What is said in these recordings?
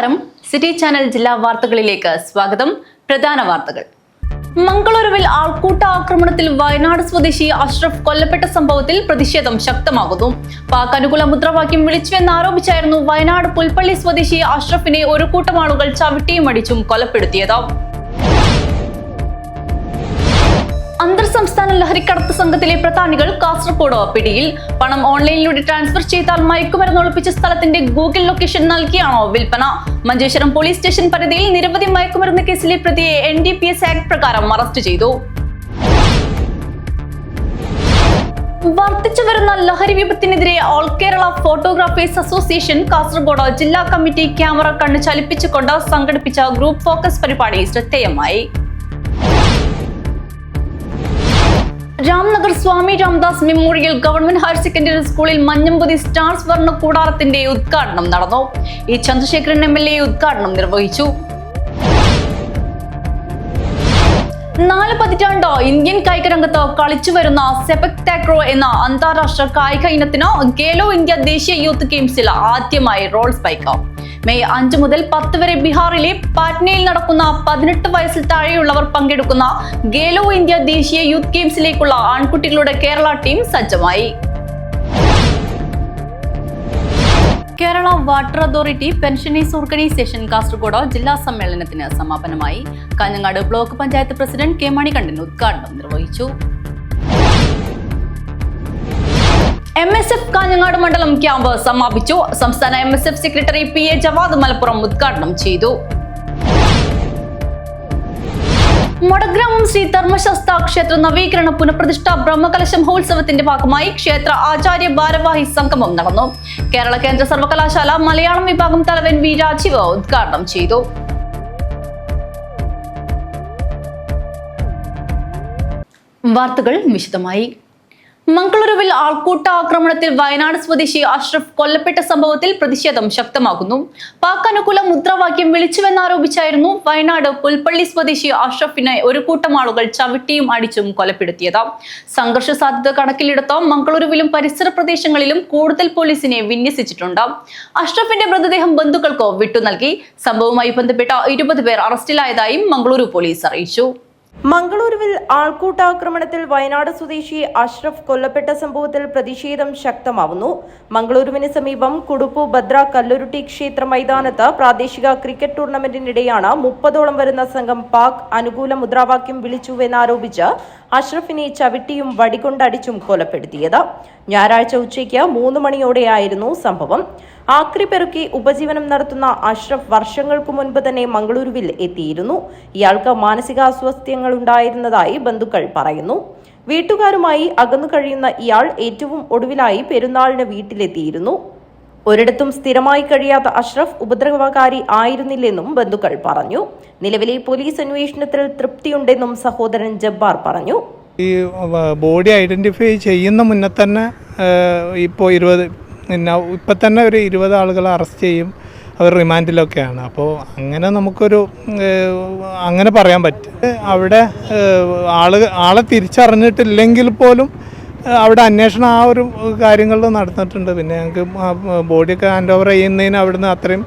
നമസ്കാരം, city channel ജില്ലാ വാർത്തകളിലേക്ക് സ്വാഗതം. പ്രധാന വാർത്തകൾ. മംഗളൂരുവിൽ ആൾക്കൂട്ട ആക്രമണത്തിൽ വയനാട് സ്വദേശി അഷ്റഫ് കൊല്ലപ്പെട്ട സംഭവത്തിൽ പ്രതിഷേധം ശക്തമാകുന്നു. പാക് അനുകൂല മുദ്രാവാക്യം വിളിച്ചുവെന്നാരോപിച്ചായിരുന്നു വയനാട് പുൽപ്പള്ളി സ്വദേശി അഷ്റഫിനെ ഒരു കൂട്ടം ആളുകൾ ചവിട്ടിയും അടിച്ചും കൊലപ്പെടുത്തിയത്. അന്തർ സംസ്ഥാന ലഹരിക്കടത്ത് സംഘത്തിലെ പ്രധാനികൾ കാസർഗോഡ് പിടിയിൽ. പണം ഓൺലൈനിലൂടെ ട്രാൻസ്ഫർ ചെയ്താൽ മയക്കുമരുന്ന് ഒളിപ്പിച്ച സ്ഥലത്തിന്റെ ഗൂഗിൾ ലൊക്കേഷൻ നൽകിയാണോ വിൽപ്പന? മഞ്ചേശ്വരം പോലീസ് സ്റ്റേഷൻ പരിധിയിൽ നിരവധി മയക്കുമരുന്ന് കേസിലെ പ്രതിയെ NDPS ആക്ട് പ്രകാരം അറസ്റ്റ് ചെയ്തു. വർദ്ധിച്ചു വരുന്ന ലഹരി വിപത്തിനെതിരെ all Kerala photographers association Kasaragod ജില്ലാ കമ്മിറ്റി ക്യാമറ കണ്ണ് ചലിപ്പിച്ചുകൊണ്ട് സംഘടിപ്പിച്ച ഗ്രൂപ്പ് ഫോക്കസ് പരിപാടി ശ്രദ്ധേയമായി. Ramnagar Swami Ramdas memorial government higher secondary സ്കൂളിൽ മഞ്ഞമ്പതി സ്റ്റാർസ് വർണ്ണ കൂടാരത്തിന്റെ ഉദ്ഘാടനം നടന്നു. ഇ ചന്ദ്രശേഖരൻ MLA ഉദ്ഘാടനം നിർവഹിച്ചു. 4 പതിറ്റാണ്ട് ഇന്ത്യൻ കായിക രംഗത്ത് കളിച്ചു വരുന്ന സെപക് താക്രോ എന്ന അന്താരാഷ്ട്ര കായിക ഇനത്തിന് ഖേലോ ഇന്ത്യ ദേശീയ യൂത്ത് ഗെയിംസിൽ ആദ്യമായി റോൾ സ്പൈക്ക്. മെയ് 5 മുതൽ 10 വരെ ബീഹാറിലെ പാറ്റ്നയിൽ നടക്കുന്ന 18 വയസ്സിൽ താഴെയുള്ളവർ പങ്കെടുക്കുന്ന ഖേലോ ഇന്ത്യ ദേശീയ യൂത്ത് ഗെയിംസിലേക്കുള്ള ആൺകുട്ടികളുടെ കേരള ടീം സജ്ജമായി. Kerala water authority pensioners organisation Kasaragod ജില്ലാ സമ്മേളനത്തിന് സമാപനമായി. Kanhangad block panchayat president K Manikandan ഉദ്ഘാടനം നിർവഹിച്ചു. MSF കാഞ്ഞങ്ങാട് മണ്ഡലം ക്യാമ്പ് സമാപിച്ചു. സംസ്ഥാന MSF secretary PA Jawad Malappuram ഉദ്ഘാടനം ചെയ്തു. മടഗ്രാമം ശ്രീ ധർമ്മശാസ്ത്ര ക്ഷേത്ര നവീകരണ പുനഃപ്രതിഷ്ഠ ബ്രഹ്മകലശ മഹോത്സവത്തിന്റെ ഭാഗമായി ക്ഷേത്ര ആചാര്യ ഭാരവാഹി സംഗമം നടന്നു. കേരള കേന്ദ്ര സർവകലാശാല മലയാളം വിഭാഗം തലവൻ V രാജീവ് ഉദ്ഘാടനം ചെയ്തു. വാർത്തകൾ വിശദമായി. മംഗളൂരുവിൽ ആൾക്കൂട്ട ആക്രമണത്തിൽ വയനാട് സ്വദേശി അഷ്റഫ് കൊല്ലപ്പെട്ട സംഭവത്തിൽ പ്രതിഷേധം ശക്തമാകുന്നു. പാക് അനുകൂല മുദ്രാവാക്യം വിളിച്ചുവെന്നാരോപിച്ചായിരുന്നു വയനാട് പുൽപ്പള്ളി സ്വദേശി അഷ്റഫിനെ ഒരു കൂട്ടം ആളുകൾ ചവിട്ടിയും അടിച്ചും കൊലപ്പെടുത്തിയത്. സംഘർഷ സാധ്യത കണക്കിലെടുത്ത് മംഗളൂരുവിലും പരിസര പ്രദേശങ്ങളിലും കൂടുതൽ പോലീസിനെ വിന്യസിച്ചിട്ടുണ്ട്. അഷ്റഫിന്റെ മൃതദേഹം ബന്ധുക്കൾക്ക് വിട്ടു നൽകി. സംഭവവുമായി ബന്ധപ്പെട്ട 20 പേർ അറസ്റ്റിലായതായും മംഗളൂരു പോലീസ് അറിയിച്ചു. മംഗളൂരുവിൽ ആൾക്കൂട്ടാക്രമണത്തിൽ വയനാട് സ്വദേശി അഷ്റഫ് കൊല്ലപ്പെട്ട സംഭവത്തിൽ പ്രതിഷേധം ശക്തമാവുന്നു. മംഗളൂരുവിന് സമീപം കുടുപ്പു ഭദ്ര കല്ലുരുട്ടി ക്ഷേത്ര മൈതാനത്ത് പ്രാദേശിക ക്രിക്കറ്റ് ടൂർണമെന്റിനിടെയാണ് 30ഓളം വരുന്ന സംഘം പാക് അനുകൂല മുദ്രാവാക്യം വിളിച്ചുവെന്നാരോപിച്ച് അഷ്റഫിനെ ചവിട്ടിയും വടികൊണ്ടടിച്ചും കൊലപ്പെടുത്തിയത്. ഞായറാഴ്ച ഉച്ചയ്ക്ക് 3 മണിയോടെയായിരുന്നു സംഭവം. ആക്രി പെറുക്കി ഉപജീവനം നടത്തുന്ന അഷ്റഫ് വർഷങ്ങൾക്ക് മുൻപ് തന്നെ മംഗളൂരുവിൽ എത്തിയിരുന്നു. ഇയാൾക്ക് മാനസികാസ്വാസ്ഥ്യങ്ങൾ ഉണ്ടായിരുന്നതായി ബന്ധുക്കൾ പറയുന്നു. വീട്ടുകാരുമായി അകന്നു കഴിയുന്ന ഇയാൾ ഏറ്റവും ഒടുവിലായി പെരുന്നാളിന് വീട്ടിലെത്തിയിരുന്നു. ഒരിടത്തും സ്ഥിരമായി കഴിയാത്ത അഷ്റഫ് ഉപദ്രവകാരി ആയിരുന്നില്ലെന്നും ബന്ധുക്കൾ പറഞ്ഞു. നിലവിലെ പോലീസ് അന്വേഷണത്തിൽ തൃപ്തിയുണ്ടെന്നും സഹോദരൻ ജബ്ബാർ പറഞ്ഞു. ഈ ബോഡി ഐഡന്റിഫൈ ചെയ്യുന്ന മുന്നേ തന്നെ ഇപ്പോൾ ഇപ്പം തന്നെ ഒരു 20 ആളുകളെ അറസ്റ്റ് ചെയ്യും. അവർ റിമാൻഡിലൊക്കെയാണ്. അപ്പോൾ അങ്ങനെ നമുക്കൊരു അങ്ങനെ പറയാൻ പറ്റും. അവിടെ ആളെ തിരിച്ചറിഞ്ഞിട്ടില്ലെങ്കിൽ പോലും അവിടെ അന്വേഷണം ആ ഒരു കാര്യങ്ങളിൽ നടന്നിട്ടുണ്ട്. പിന്നെ ഞങ്ങൾക്ക് ബോഡിയൊക്കെ ഹാൻഡ് ഓവർ ചെയ്യുന്നതിന് അവിടുന്ന് അത്രയും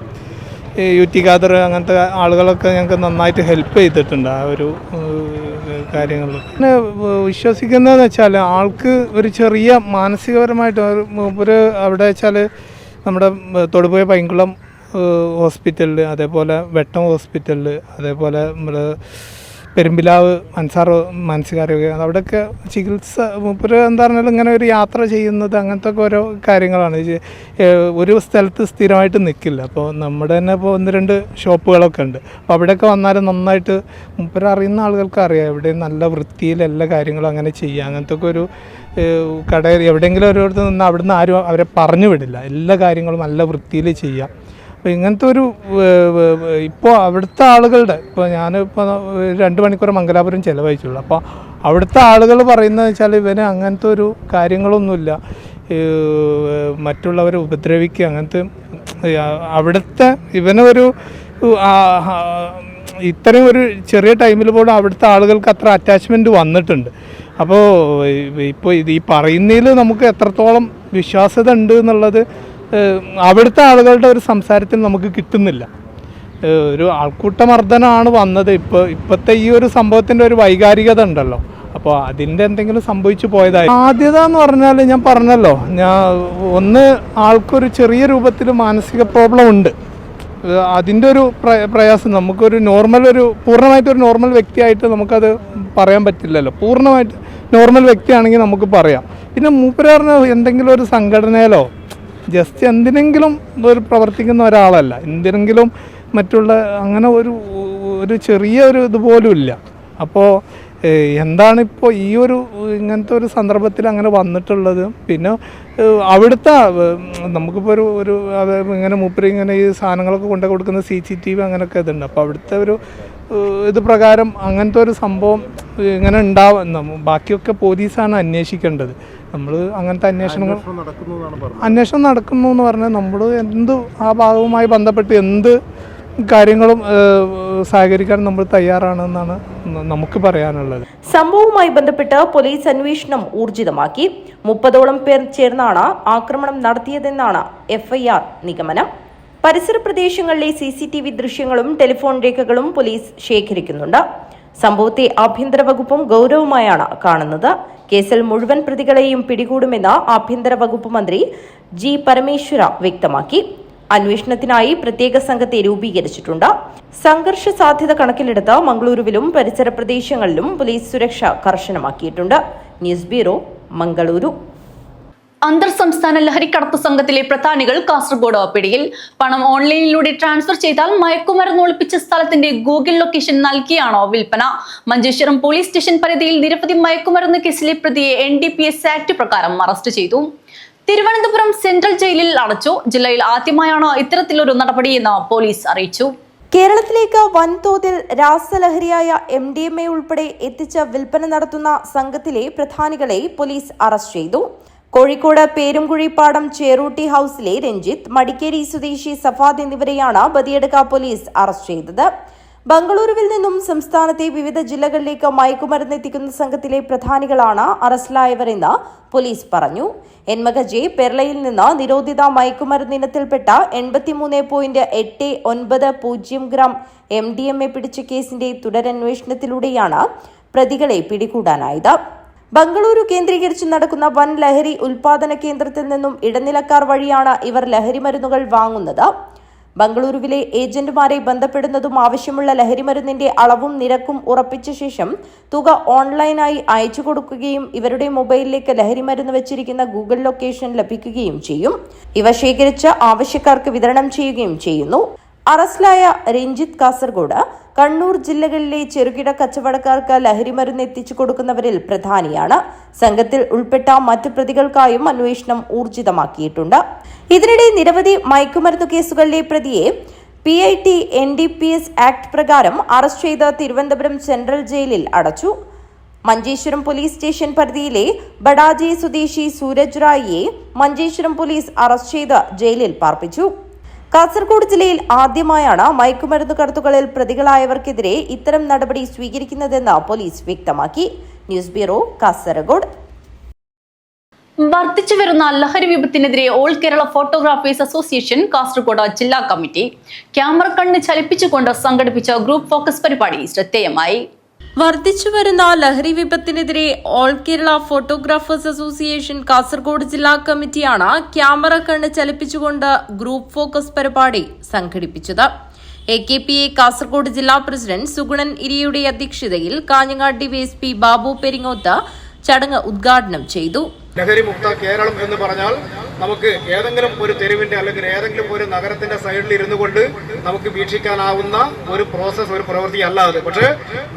UT ഖാദർ അങ്ങനത്തെ ആളുകളൊക്കെ ഞങ്ങൾക്ക് നന്നായിട്ട് ഹെൽപ്പ് ചെയ്തിട്ടുണ്ട് ആ ഒരു കാര്യങ്ങളിൽ. പിന്നെ വിശ്വസിക്കുന്നതെന്ന് വെച്ചാൽ ആൾക്ക് ഒരു ചെറിയ മാനസികപരമായിട്ട് ഒരു അവിടെ വെച്ചാൽ നമ്മുടെ തൊടുപുഴ പൈങ്കുളം ഹോസ്പിറ്റലിൽ, അതേപോലെ വെട്ടം ഹോസ്പിറ്റലിൽ, അതേപോലെ നമ്മൾ പെരുമ്പിലാവ് അൻസാർ മാനസികാരോഗ്യ അവിടെയൊക്കെ ചികിത്സ മൂപ്പര് എന്താ പറഞ്ഞാൽ ഇങ്ങനെ ഒരു യാത്ര ചെയ്യുന്നത് അങ്ങനത്തെ ഒക്കെ ഓരോ കാര്യങ്ങളാണ്. ഒരു സ്ഥലത്ത് സ്ഥിരമായിട്ട് നിൽക്കില്ല. അപ്പോൾ നമ്മുടെ തന്നെ ഇപ്പോൾ 1-2 ഷോപ്പുകളൊക്കെ ഉണ്ട്. അപ്പോൾ അവിടെയൊക്കെ വന്നാലും നന്നായിട്ട് മൂപ്പര് അറിയുന്ന ആളുകൾക്ക് അറിയാം എവിടെയും നല്ല വൃത്തിയിൽ എല്ലാ കാര്യങ്ങളും അങ്ങനെ ചെയ്യുക. അങ്ങനത്തെ ഒക്കെ ഒരു കടയിൽ എവിടെയെങ്കിലും ഒരിടത്ത് നിന്ന് അവിടുന്ന് ആരും അവരെ പറഞ്ഞു വിടില്ല. എല്ലാ കാര്യങ്ങളും നല്ല വൃത്തിയിൽ ചെയ്യാം. അപ്പോൾ ഇങ്ങനത്തെ ഒരു ഇപ്പോൾ അവിടുത്തെ ആളുകളുടെ ഇപ്പോൾ ഞാനിപ്പോൾ 2 മണിക്കൂർ മംഗലാപുരം ചിലവഴിച്ചുള്ളൂ. അപ്പോൾ അവിടുത്തെ ആളുകൾ പറയുന്നത് വെച്ചാൽ ഇവന് അങ്ങനത്തെ ഒരു കാര്യങ്ങളൊന്നുമില്ല, മറ്റുള്ളവരെ ഉപദ്രവിക്കുക അങ്ങനത്തെ അവിടുത്തെ ഇവനൊരു ഇത്രയും ഒരു ചെറിയ ടൈമിൽ പോലും അവിടുത്തെ ആളുകൾക്ക് അത്ര അറ്റാച്ച്മെൻറ്റ് വന്നിട്ടുണ്ട്. അപ്പോൾ ഇപ്പോൾ ഈ പറയുന്നതിൽ നമുക്ക് എത്രത്തോളം വിശ്വാസ്യത ഉണ്ട് എന്നുള്ളത് അവിടുത്തെ ആളുകളുടെ ഒരു സംസാരത്തിൽ നമുക്ക് കിട്ടുന്നില്ല. ഒരു ആൾക്കൂട്ടമർദ്ദനമാണ് വന്നത്. ഇപ്പോഴത്തെ ഈ ഒരു സംഭവത്തിൻ്റെ ഒരു വൈകാരികത ഉണ്ടല്ലോ, അപ്പോൾ അതിൻ്റെ എന്തെങ്കിലും സംഭവിച്ചു പോയതായി. സാധ്യത എന്ന് പറഞ്ഞാൽ ഞാൻ പറഞ്ഞല്ലോ, ഒന്ന് ആൾക്കൊരു ചെറിയ രൂപത്തിൽ മാനസിക പ്രോബ്ലം ഉണ്ട്. അതിൻ്റെ ഒരു പ്രയാസം നമുക്കൊരു പൂർണ്ണമായിട്ടൊരു നോർമൽ വ്യക്തിയായിട്ട് നമുക്കത് പറയാൻ പറ്റില്ലല്ലോ. പൂർണ്ണമായിട്ട് നോർമൽ വ്യക്തിയാണെങ്കിൽ നമുക്ക് പറയാം. പിന്നെ മൂപ്പരാറിന് എന്തെങ്കിലും ഒരു സംഘടനയിലോ ജസ്റ്റ് എന്തിനെങ്കിലും പ്രവർത്തിക്കുന്ന ഒരാളല്ല, എന്തിനെങ്കിലും മറ്റുള്ള അങ്ങനെ ഒരു ചെറിയ ഇതുപോലും ഇല്ല. അപ്പോൾ എന്താണിപ്പോൾ ഈ ഇങ്ങനത്തെ ഒരു സന്ദർഭത്തിൽ അങ്ങനെ വന്നിട്ടുള്ളത്. പിന്നെ അവിടുത്തെ നമുക്കിപ്പോൾ ഇങ്ങനെ മൂപ്പര് ഇങ്ങനെ ഈ സാധനങ്ങളൊക്കെ കൊണ്ടു കൊടുക്കുന്ന CCTV അങ്ങനെയൊക്കെ ഇതുണ്ട്. അപ്പോൾ അവിടുത്തെ ഇത് പ്രകാരം അങ്ങനത്തെ ഒരു സംഭവം ഇങ്ങനെ ബാക്കിയൊക്കെ പോലീസാണ് അന്വേഷിക്കേണ്ടത്. നമ്മൾ അങ്ങനത്തെ അന്വേഷണം നടക്കുന്നു എന്ന് പറഞ്ഞാൽ നമ്മൾ ആ ഭാഗവുമായി ബന്ധപ്പെട്ട് എന്ത് കാര്യങ്ങളും സഹകരിക്കാൻ നമ്മൾ തയ്യാറാണെന്നാണ് നമുക്ക് പറയാനുള്ളത്. സംഭവവുമായി ബന്ധപ്പെട്ട് പോലീസ് അന്വേഷണം ഊർജിതമാക്കി. 30ഓളം പേർ ചേർന്നാണ് ആക്രമണം നടത്തിയതെന്നാണ് FIR നിഗമനം. പരിസര പ്രദേശങ്ങളിലെ CCTV ദൃശ്യങ്ങളും ടെലിഫോൺ രേഖകളും പോലീസ് ശേഖരിക്കുന്നുണ്ട്. സംഭവത്തെ ആഭ്യന്തര വകുപ്പും ഗൗരവമായാണ് കാണുന്നത്. കേസിൽ മുഴുവൻ പ്രതികളെയും പിടികൂടുമെന്ന് ആഭ്യന്തര വകുപ്പ് മന്ത്രി G. പരമേശ്വര വ്യക്തമാക്കി. അന്വേഷണത്തിനായി പ്രത്യേക സംഘത്തെ രൂപീകരിച്ചിട്ടുണ്ട്. സംഘർഷ സാധ്യത കണക്കിലെടുത്ത് മംഗളൂരുവിലും പരിസര പ്രദേശങ്ങളിലും പോലീസ് സുരക്ഷ കർശനമാക്കിയിട്ടുണ്ട്. News bureau, Mangaluru. അന്തർ സംസ്ഥാന ലഹരിക്കടത്ത് സംഘത്തിലെ പ്രധാനികൾ കാസർഗോഡ് പിടിയിൽ. പണം ഓൺലൈനിലൂടെ ട്രാൻസ്ഫർ ചെയ്താൽ മയക്കുമരുന്ന് ഒളിപ്പിച്ച സ്ഥലത്തിന്റെ ഗൂഗിൾ ലൊക്കേഷൻ നൽകിയാണോ വിൽപ്പന? മഞ്ചേശ്വരം പോലീസ് സ്റ്റേഷൻ പരിധിയിൽ നിരവധി മയക്കുമരുന്ന് കേസിലെ പ്രതിയെ NDPS ആക്ട് പ്രകാരം അറസ്റ്റ് ചെയ്തു. തിരുവനന്തപുരം സെൻട്രൽ ജയിലിൽ അടച്ചു. ജില്ലയിൽ ആദ്യമായാണ് ഇത്തരത്തിലൊരു നടപടിയെന്ന് പോലീസ് അറിയിച്ചു. കേരളത്തിലേക്ക് വൻതോതിൽ രാസലഹരിയായ MDMA ഉൾപ്പെടെ എത്തിച്ച് വിൽപ്പന നടത്തുന്ന സംഘത്തിലെ പ്രധാനികളെ പോലീസ് അറസ്റ്റ് ചെയ്തു. കോഴിക്കോട് പേരുംകുഴിപ്പാടം ചേറൂട്ടി ഹൌസിലെ രഞ്ജിത്ത്, മടിക്കേരി സ്വദേശി സഫാദ് എന്നിവരെയാണ് ബദിയടുക്ക പോലീസ് അറസ്റ്റ് ചെയ്തത്. ബംഗളൂരുവിൽ നിന്നും സംസ്ഥാനത്തെ വിവിധ ജില്ലകളിലേക്ക് മയക്കുമരുന്ന് എത്തിക്കുന്ന സംഘത്തിലെ പ്രധാനികളാണ് അറസ്റ്റിലായവരെന്ന് പോലീസ് പറഞ്ഞു. എൻമകജെ പെർളയിൽ നിന്ന് നിരോധിത മയക്കുമരുന്ന് ഇനത്തിൽപ്പെട്ട 83.890 ഗ്രാം MDMA പിടിച്ച കേസിന്റെ തുടരന്വേഷണത്തിലൂടെയാണ് പ്രതികളെ പിടികൂടാനായത്. ബംഗളൂരു കേന്ദ്രീകരിച്ച് നടക്കുന്ന വൻ ലഹരി ഉൽപാദന കേന്ദ്രത്തിൽ നിന്നും ഇടനിലക്കാർ വഴിയാണ് ഇവർ ലഹരിമരുന്നുകൾ വാങ്ങുന്നത്. ബംഗളൂരുവിലെ ഏജന്റുമാരെ ബന്ധപ്പെടുന്നതും ആവശ്യമുള്ള ലഹരിമരുന്നിന്റെ അളവും നിരക്കും ഉറപ്പിച്ച ശേഷം തുക ഓൺലൈനായി അയച്ചു കൊടുക്കുകയും ഇവരുടെ മൊബൈലിലേക്ക് ലഹരിമരുന്ന് വെച്ചിരിക്കുന്ന ഗൂഗിൾ ലൊക്കേഷൻ ലഭിക്കുകയും ചെയ്യും. ഇവ ശേഖരിച്ച് ആവശ്യക്കാർക്ക് വിതരണം ചെയ്യുകയും ചെയ്യുന്നു. അറസ്റ്റിലായ രഞ്ജിത്ത് കാസർഗോഡ്, കണ്ണൂർ ജില്ലകളിലെ ചെറുകിട കച്ചവടക്കാർക്ക് ലഹരിമരുന്ന് എത്തിച്ചു കൊടുക്കുന്നവരിൽ പ്രധാനിയാണ്. സംഘത്തിൽ ഉൾപ്പെട്ട മറ്റു പ്രതികൾക്കായും അന്വേഷണം ഊർജിതമാക്കിയിട്ടുണ്ട്. ഇതിനിടെ നിരവധി മയക്കുമരുന്ന് കേസുകളിലെ പ്രതിയെ PIT NDPS ആക്ട് പ്രകാരം അറസ്റ്റ് ചെയ്ത് തിരുവനന്തപുരം സെൻട്രൽ ജയിലിൽ അടച്ചു. മഞ്ചേശ്വരം പോലീസ് സ്റ്റേഷൻ പരിധിയിലെ ബഡാജി സ്വദേശി സൂരജ് റായിയെ മഞ്ചേശ്വരം പോലീസ് അറസ്റ്റ് ചെയ്ത് ജയിലിൽ പാർപ്പിച്ചു. കാസർഗോഡ് ജില്ലയിൽ ആദ്യമായാണ് മയക്കുമരുന്ന് കടത്തുകളിൽ പ്രതികളായവർക്കെതിരെ ഇത്തരം നടപടി സ്വീകരിക്കുന്നതെന്ന് പോലീസ് വ്യക്തമാക്കി. News bureau, Kasaragod. വർദ്ധിച്ചു വരുന്ന ലഹരി വിപത്തിനെതിരെ all Kerala photographers association Kasaragod ജില്ലാ കമ്മിറ്റി ക്യാമറ കണ്ണ് ചലിപ്പിച്ചുകൊണ്ട് സംഘടിപ്പിച്ച ഗ്രൂപ്പ് ഫോക്കസ് പരിപാടി ശ്രദ്ധേയമായി. വർദ്ധിച്ചുവരുന്ന ലഹരി വിപത്തിനെതിരെ all Kerala photographers association Kasaragod ജില്ലാ കമ്മിറ്റിയാണ് ക്യാമറ കണ്ണ് ചലിപ്പിച്ചുകൊണ്ട് ഗ്രൂപ്പ് ഫോക്കസ് പരിപാടി സംഘടിപ്പിച്ചത്. AKPA കാസർഗോഡ് ജില്ലാ പ്രസിഡന്റ് സുഗുണൻ ഇരിയുടെ അധ്യക്ഷതയിൽ കാഞ്ഞങ്ങാട് DYSP ബാബു പെരിങ്ങോത്ത് ചടങ്ങ് ഉദ്ഘാടനം ചെയ്തു. ലഹരിമുക്ത കേരളം എന്ന് പറഞ്ഞാൽ നമുക്ക് ഏതെങ്കിലും ഒരു തെരുവിന്റെ അല്ലെങ്കിൽ ഏതെങ്കിലും ഒരു നഗരത്തിന്റെ സൈഡിൽ ഇരുന്നു കൊണ്ട് നമുക്ക് വീക്ഷിക്കാനാവുന്ന ഒരു പ്രോസസ്, ഒരു പ്രവൃത്തി അല്ല അത്. പക്ഷേ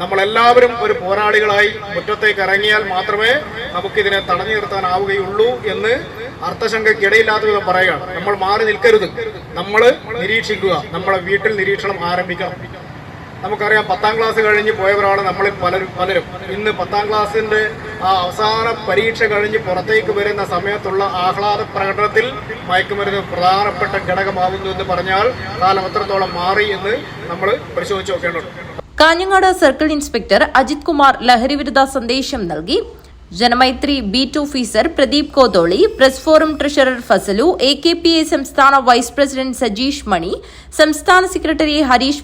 നമ്മളെല്ലാവരും ഒരു പോരാളികളായി മുറ്റത്തേക്ക് ഇറങ്ങിയാൽ മാത്രമേ നമുക്കിതിനെ തടഞ്ഞു നിർത്താനാവുകയുള്ളൂ എന്ന് അർത്ഥശങ്കയ്ക്കിടയില്ലാത്ത വിധം പറയുകയാണ്. നമ്മൾ മാറി നിൽക്കരുത്, നമ്മൾ നിരീക്ഷിക്കുക, നമ്മളെ വീട്ടിൽ നിരീക്ഷണം ആരംഭിക്കണം. നമുക്കറിയാം, 10ാം ക്ലാസ് കഴിഞ്ഞ് പോയവരാണ് നമ്മളിൽ പലരും. ഇന്ന് 10ാം ക്ലാസ്സിന്റെ ആ അവസാന പരീക്ഷ കഴിഞ്ഞ് പുറത്തേക്ക് വരുന്ന സമയത്തുള്ള ആഹ്ലാദ പ്രകടനത്തിൽ മയക്കുമരുന്ന് പ്രധാനപ്പെട്ട ഘടകമാവുന്നു എന്ന് പറഞ്ഞാൽ കാലം എത്രത്തോളം മാറി എന്ന് നമ്മൾ പരിശോധിച്ച് നോക്കേണ്ടതുണ്ട്. കാഞ്ഞങ്ങാട് സർക്കിൾ ഇൻസ്പെക്ടർ അജിത് കുമാർ ലഹരിവിരുദ്ധ സന്ദേശം നൽകി. Janamaithri beat officer Pradeep Kotholi, press forum treasurer Fazal, AKPA സംസ്ഥാന വൈസ് പ്രസിഡന്റ് സജീഷ് മണി, സംസ്ഥാന സെക്രട്ടറി ഹരീഷ്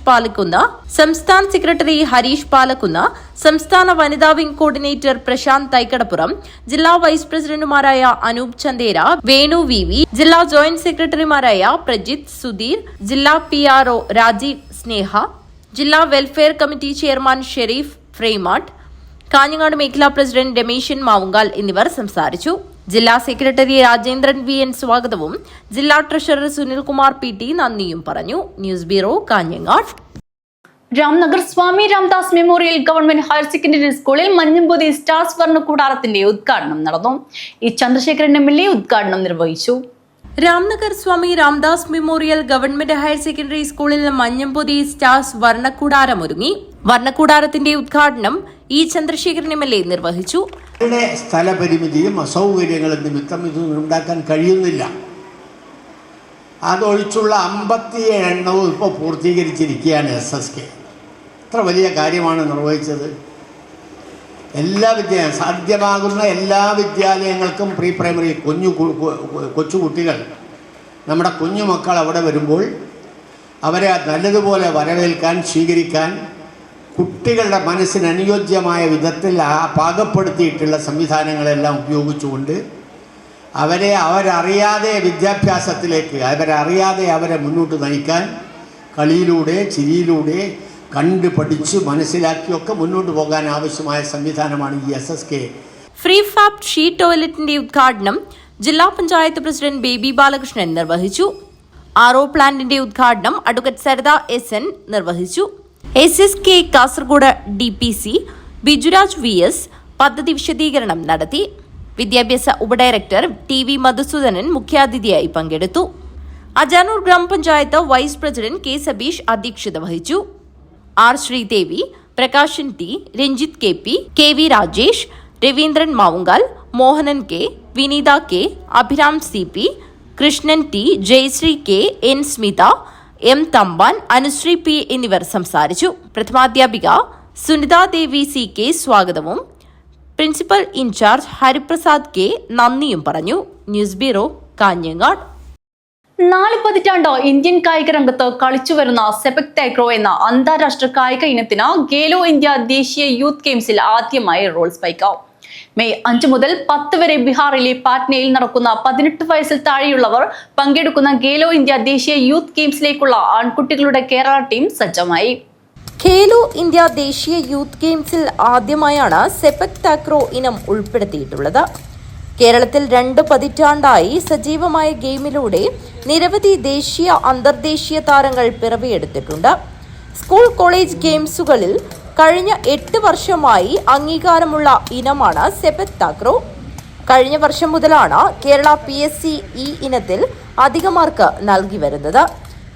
പാലക്കുന്ന, സംസ്ഥാന വനിതാ വിംഗ് കോർഡിനേറ്റർ പ്രശാന്ത് തൈക്കടപ്പുറം, ജില്ലാ വൈസ് പ്രസിഡന്റുമാരായ അനൂപ് ചന്ദേര, വേണു VV, ജില്ലാ ജോയിന്റ് സെക്രട്ടറിമാരായ പ്രജിത്ത്, സുധീർ, ജില്ലാ PRO രാജീവ് സ്നേഹ, ജില്ലാ വെൽഫെയർ കമ്മിറ്റി ചെയർമാൻ ഷെരീഫ് ഫ്രെയ്മാട്ട്, കാഞ്ഞങ്ങാട് മേഖലാ പ്രസിഡന്റ് രമേശൻ മാവുങ്കാൽ എന്നിവർ സംസാരിച്ചു. ജില്ലാ സെക്രട്ടറി രാജേന്ദ്രൻ VN സ്വാഗതവും ജില്ലാ ട്രഷറർ സുനിൽകുമാർ PT നന്ദിയും പറഞ്ഞു. News bureau, Kanhangad. Ramnagar Swami Ramdas memorial government higher secondary സ്കൂളിൽ മഞ്ഞമ്പൂതി സ്റ്റാർസ് വർണ്ണ കൂടാരത്തിന്റെ ഉദ്ഘാടനം നടന്നു. ചന്ദ്രശേഖരൻ MLA ഉദ്ഘാടനം നിർവഹിച്ചു. Ramnagar Swami Ramdas memorial government higher secondary സ്കൂളിൽ മഞ്ഞമ്പൂതി സ്റ്റാർസ് വർണ്ണക്കൂടാരം ഒരുങ്ങി. വർണ്ണക്കൂടാരത്തിന്റെ ഉദ്ഘാടനം ചന്ദ്രശേഖരൻ MLA നിർവഹിച്ചു. സ്ഥലപരിമിതിയും അസൗകര്യങ്ങളും നിമിത്തം ഇതൊന്നും ഉണ്ടാക്കാൻ കഴിയുന്നില്ല. അതൊഴിച്ചുള്ള 57 എണ്ണവും ഇപ്പോൾ പൂർത്തീകരിച്ചിരിക്കുകയാണ് SSK. എത്ര വലിയ കാര്യമാണ് നിർവഹിച്ചത്. സാധ്യമാകുന്ന എല്ലാ വിദ്യാലയങ്ങൾക്കും പ്രീ പ്രൈമറി കൊച്ചുകുട്ടികൾ, നമ്മുടെ കുഞ്ഞുമക്കൾ അവിടെ വരുമ്പോൾ അവരെ നല്ലതുപോലെ വരവേൽക്കാൻ, സ്വീകരിക്കാൻ, കുട്ടികളുടെ മനസ്സിന് അനുയോജ്യമായ വിധത്തിൽ പാകപ്പെടുത്തിയിട്ടുള്ള സംവിധാനങ്ങളെല്ലാം ഉപയോഗിച്ചുകൊണ്ട് അവരറിയാതെ വിദ്യാഭ്യാസത്തിലേക്ക് അവരെ മുന്നോട്ട് നയിക്കാൻ കളിയിലൂടെ, ചിരിയിലൂടെ കണ്ട് പഠിച്ച് മനസ്സിലാക്കിയൊക്കെ മുന്നോട്ട് പോകാൻ ആവശ്യമായ സംവിധാനമാണ് ഈ SSK. ഫ്രീ ഫാബ് ഷീ ടോയ്ലറ്റിന്റെ ഉദ്ഘാടനം ജില്ലാ പഞ്ചായത്ത് പ്രസിഡന്റ് ബേബി ബാലകൃഷ്ണൻ നിർവഹിച്ചു. RO പ്ലാന്റിന്റെ ഉദ്ഘാടനം അഡ്വക്കേറ്റ് സരിത SN നിർവഹിച്ചു. SSK Kasaragod DPC Bijuraj VS പദ്ധതി വിശദീകരണം നടത്തി. വിദ്യാഭ്യാസ ഉപഡയറക്ടർ TV മധുസൂദനൻ മുഖ്യാതിഥിയായി പങ്കെടുത്തു. അജാനൂർ ഗ്രാമപഞ്ചായത്ത് വൈസ് പ്രസിഡന്റ് K സബീഷ് അധ്യക്ഷത വഹിച്ചു. R Sridevi, Prakashan T, Ranjith KP, KV Rajesh, Raveendran Mavungal, Mohanan K, വിനീത K, Abhiram CP, Krishnan T, Jayashree K, N Smitha, M Thampan, Anusree P എന്നിവർ സംസാരിച്ചു. പ്രഥമാധ്യാപിക സുനിത ദേവി CK സ്വാഗതവും പ്രിൻസിപ്പൽ ഇൻചാർജ് ഹരിപ്രസാദ് K നന്ദിയും പറഞ്ഞു. News bureau, Kanhangad. 4 പതിറ്റാണ്ട് ഇന്ത്യൻ കായിക രംഗത്ത് കളിച്ചുവരുന്ന സെപക് താക്രോ എന്ന അന്താരാഷ്ട്ര കായിക ഇനത്തിന് ഖേലോ ഇന്ത്യ ദേശീയ യൂത്ത് ഗെയിംസിൽ ആദ്യമായി റോൾ സ്പൈക്ക്. മെയ് 5 മുതൽ 10 വരെ ബീഹാറിലെ പാറ്റ്നയിൽ നടക്കുന്ന 18 വയസ്സിൽ താഴെയുള്ളവർ പങ്കെടുക്കുന്ന ഖേലോ ഇന്ത്യ ദേശീയ യൂത്ത് ഗെയിംസിലേക്കുള്ള ആൺകുട്ടികളുടെ കേരള ടീം സജ്ജമായി. ഖേലോ ഇന്ത്യ ദേശീയ യൂത്ത് ഗെയിംസിൽ ആദ്യമായാണ് സെപക് താക്രോ ഇനം ഉൾപ്പെടുത്തിയിട്ടുള്ളത്. കേരളത്തിൽ 2 പതിറ്റാണ്ടായി സജീവമായ ഗെയിമിലൂടെ നിരവധി ദേശീയ, അന്തർദേശീയ താരങ്ങൾ പിറവിയെടുത്തിട്ടുണ്ട്. സ്കൂൾ, കോളേജ് ഗെയിംസുകളിൽ കഴിഞ്ഞ 8 വർഷമായി അംഗീകാരമുള്ള ഇനമാണ് സെപക് താക്രോ. കഴിഞ്ഞ വർഷം മുതലാണ് കേരള PSC ഈ ഇനത്തിൽ അധിക മാർക്ക് നൽകി വരുന്നത്.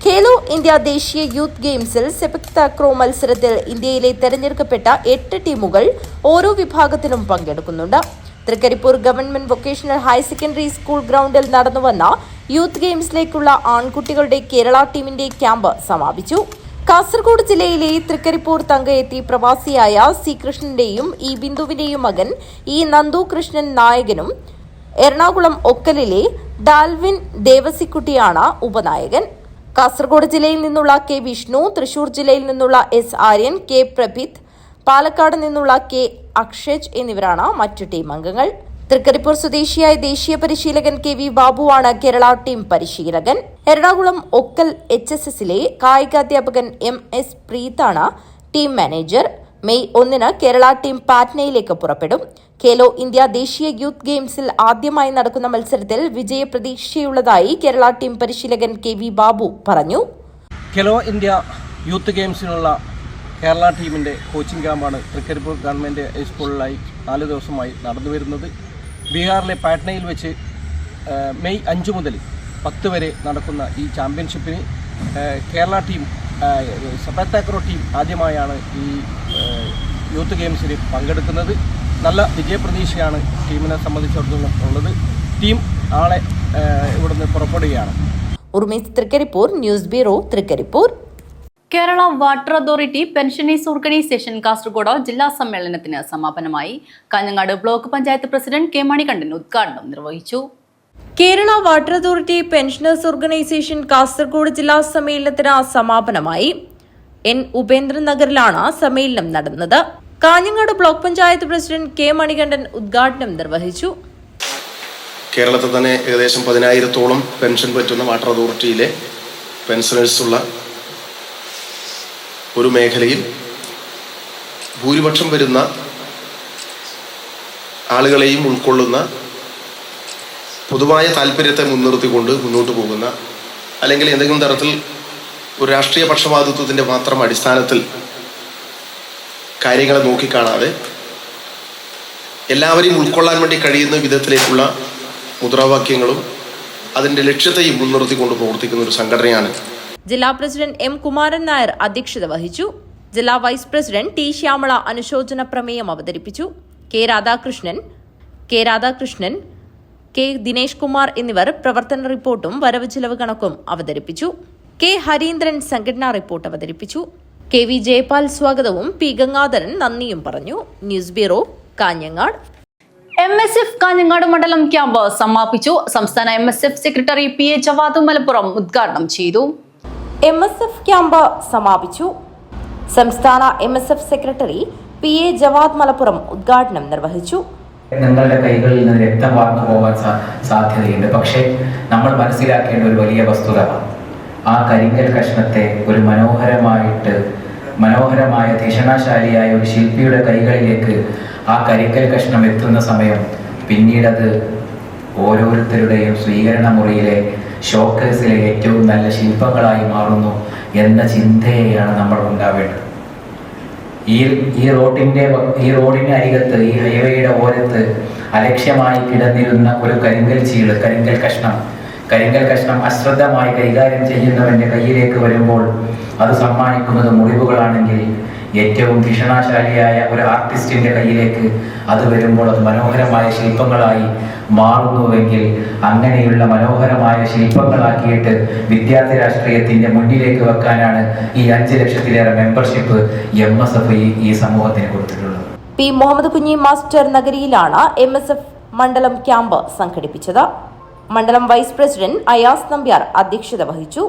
ഖേലോ ഇന്ത്യ ദേശീയ യൂത്ത് ഗെയിംസിൽ സെപക് താക്രോ മത്സരത്തിൽ ഇന്ത്യയിലെ തെരഞ്ഞെടുക്കപ്പെട്ട 8 ടീമുകൾ ഓരോ വിഭാഗത്തിലും പങ്കെടുക്കുന്നുണ്ട്. Thrikkaripur government vocational higher secondary school ഗ്രൗണ്ടിൽ നടന്നുവന്ന യൂത്ത് ഗെയിംസിലേക്കുള്ള ആൺകുട്ടികളുടെ കേരള ടീമിന്റെ ക്യാമ്പ് സമാപിച്ചു. കാസർഗോഡ് ജില്ലയിലെ തൃക്കരിപ്പൂർ തങ്കയെത്തി പ്രവാസിയായ C കൃഷ്ണന്റെയും E ബിന്ദുവിന്റെയും മകൻ E നന്ദു കൃഷ്ണൻ നായകനും എറണാകുളം ഒക്കലിലെ ഡാൽവിൻ ദേവസിക്കുട്ടിയാണ് ഉപനായകൻ. കാസർഗോഡ് ജില്ലയിൽ നിന്നുള്ള K വിഷ്ണു, തൃശൂർ ജില്ലയിൽ നിന്നുള്ള S ആര്യൻ, K പ്രഭിത്, പാലക്കാട് നിന്നുള്ള K അക്ഷജ് എന്നിവരാണ് മറ്റു ടീം അംഗങ്ങൾ. തൃക്കരിപ്പൂർ സ്വദേശിയായ ദേശീയ പരിശീലകൻ KV ബാബുവാണ് കേരള ടീം പരിശീലകൻ. എറണാകുളം ഒക്കൽ HSSലെ കായികാധ്യാപകൻ MS പ്രീതാണ് team manager. May 1 Kerala team പാറ്റ്നയിലേക്ക് പുറപ്പെടും. ഖേലോ ഇന്ത്യ ദേശീയ യൂത്ത് ഗെയിംസിൽ ആദ്യമായി നടക്കുന്ന മത്സരത്തിൽ വിജയപ്രതീക്ഷയുള്ളതായി കേരള ടീം പരിശീലകൻ KV ബാബു പറഞ്ഞു. ഖേലോ ഇന്ത്യ യൂത്ത് ഗെയിംസിനുള്ള കേരള ടീമിൻ്റെ കോച്ചിങ് ക്യാമ്പാണ് തൃക്കരിപ്പൂർ ഗവൺമെൻറ് ഹൈസ്കൂളിലായി 4 ദിവസമായി നടന്നു വരുന്നത്. ബീഹാറിലെ പാറ്റ്നയിൽ വെച്ച് മെയ് 5 മുതൽ 10 വരെ നടക്കുന്ന ഈ ചാമ്പ്യൻഷിപ്പിന് Kerala team, sepak takraw team ആദ്യമായാണ് ഈ യൂത്ത് ഗെയിംസിൽ പങ്കെടുക്കുന്നത്. നല്ല വിജയപ്രതീക്ഷയാണ് ടീമിനെ സംബന്ധിച്ചിടത്തോളം ഉള്ളത്. ടീം നാളെ ഇവിടുന്ന് പുറപ്പെടുകയാണ്. ഉർമീസ് Trikaripur, news bureau, Trikaripur. Kerala water authority pensioners organisation Kasaragod ജില്ലാ സമ്മേളനത്തിന് സമാപനമായി. Kanhangad block panchayat president K Manikandan ഉദ്ഘാടനം നിർവഹിച്ചു. Kerala water authority pensioners organisation Kasaragod ജില്ലാ സമ്മേളനത്തിന് സമാപനമായി. എൻ ഉപേന്ദ്രൻ നഗറിലാണ് സമ്മേളനം നടന്നത്. Kanhangad block panchayat president K Manikandan ഉദ്ഘാടനം നിർവഹിച്ചു. കേരളത്തിൽ തന്നെ ഏകദേശം 10,000-ഓളം പെൻഷൻ പറ്റുന്ന വാട്ടർ അതോറിറ്റിയിലെ പെൻഷനേഴ്സുള്ള ഒരു മേഖലയിൽ ഭൂരിപക്ഷം വരുന്ന ആളുകളെയും ഉൾക്കൊള്ളുന്ന പൊതുവായ താല്പര്യത്തെ മുൻനിർത്തിക്കൊണ്ട് മുന്നോട്ട് പോകുന്ന, അല്ലെങ്കിൽ എന്തെങ്കിലും തരത്തിൽ ഒരു രാഷ്ട്രീയ പക്ഷപാതിത്വത്തിൻ്റെ മാത്രം അടിസ്ഥാനത്തിൽ കാര്യങ്ങളെ നോക്കിക്കാണാതെ എല്ലാവരെയും ഉൾക്കൊള്ളാൻ വേണ്ടി കഴിയുന്ന വിധത്തിലേക്കുള്ള മുദ്രാവാക്യങ്ങളും അതിൻ്റെ ലക്ഷ്യത്തെയും മുൻനിർത്തിക്കൊണ്ട് പ്രവർത്തിക്കുന്ന ഒരു സംഘടനയാണ്. ജില്ലാ പ്രസിഡന്റ് എം കുമാരൻ നായർ അധ്യക്ഷത വഹിച്ചു. ജില്ലാ വൈസ് പ്രസിഡന്റ് ടി ശ്യാമള അനുശോചന പ്രമേയം അവതരിപ്പിച്ചു. കെ രാധാകൃഷ്ണൻ, കെ ദിനേഷ് കുമാർ എന്നിവർ പ്രവർത്തന റിപ്പോർട്ടും വരവ് ചിലവ് കണക്കും അവതരിപ്പിച്ചു. കെ ഹരീന്ദ്രൻ സംഘടനാ റിപ്പോർട്ട് അവതരിപ്പിച്ചു. കെ വി ജയപാൽ സ്വാഗതവും പി ഗംഗാധരൻ നന്ദിയും പറഞ്ഞു. News bureau, Kanhangad. MSF Kanhangad മണ്ഡലം ക്യാമ്പ് സമാപിച്ചു. സംസ്ഥാന MSF secretary PA Jawad Malappuram ഉദ്ഘാടനം ചെയ്തു. MSF ക്യാമ്പ് സമാപിച്ചു. സംസ്ഥാന MSF secretary PA Jawad Malappuram ഉദ്ഘാടനം നിർവഹിച്ചു. നിങ്ങളുടെ കൈകളിൽ നിന്ന് രക്തം വാർന്നു പോകാൻ സാധ്യതയുണ്ട്. പക്ഷേ നമ്മൾ മനസ്സിലാക്കേണ്ട ഒരു വലിയ വസ്തുത, ആ കരിങ്കൽ കഷ്ണത്തെ ഒരു മനോഹരമായ ധിഷണാശാലിയായ ഒരു ശില്പിയുടെ കൈകളിലേക്ക് ആ കരിങ്കൽ കഷ്ണം എത്തുന്ന സമയം പിന്നീടത് ഓരോരുത്തരുടെയും സ്വീകരണ മുറിയിലെ ഷോക്കേസിലെ ഏറ്റവും നല്ല ശില്പങ്ങളായി മാറുന്നു എന്ന ചിന്തയെയാണ് നമ്മൾ ഉണ്ടാവേണ്ടത്. ഈ റോഡിന് അരികത്ത്, ഈ ഹൈവേയുടെ ഓരത്ത് അലക്ഷ്യമായി കിടന്നിരുന്ന ഒരു കരിങ്കൽ കഷ്ണം അശ്രദ്ധമായി കൈകാര്യം ചെയ്യുന്നവന്റെ കയ്യിലേക്ക് വരുമ്പോൾ അത് സമ്മാനിക്കുന്നത് മുറിവുകളാണെങ്കിൽ, ഏറ്റവും ധിഷണാശാലിയായ ഒരു ആർട്ടിസ്റ്റിന്റെ കയ്യിലേക്ക് അത് വരുമ്പോൾ അത് മനോഹരമായ ശില്പങ്ങളായി മാറുന്നുവെങ്കിൽ, അങ്ങനെയുള്ള മനോഹരമായ ശില്പങ്ങളാക്കിയിട്ട് വിദ്യാർത്ഥി രാഷ്ട്രീയത്തിന്റെ മുന്നിലേക്ക് വെക്കാനാണ് ഈ 5 ലക്ഷത്തിലേറെ മെമ്പർഷിപ്പ് MSF ഈ സമൂഹത്തിന് കൊടുത്തിട്ടുള്ളത്. P Muhammad Kunhi master നഗരിയിലാണ് MSF മണ്ഡലം ക്യാമ്പ് സംഘടിപ്പിച്ചത്. മണ്ഡലം വൈസ് പ്രസിഡന്റ് അയാസ് നമ്പ്യാർ അധ്യക്ഷത വഹിച്ചു.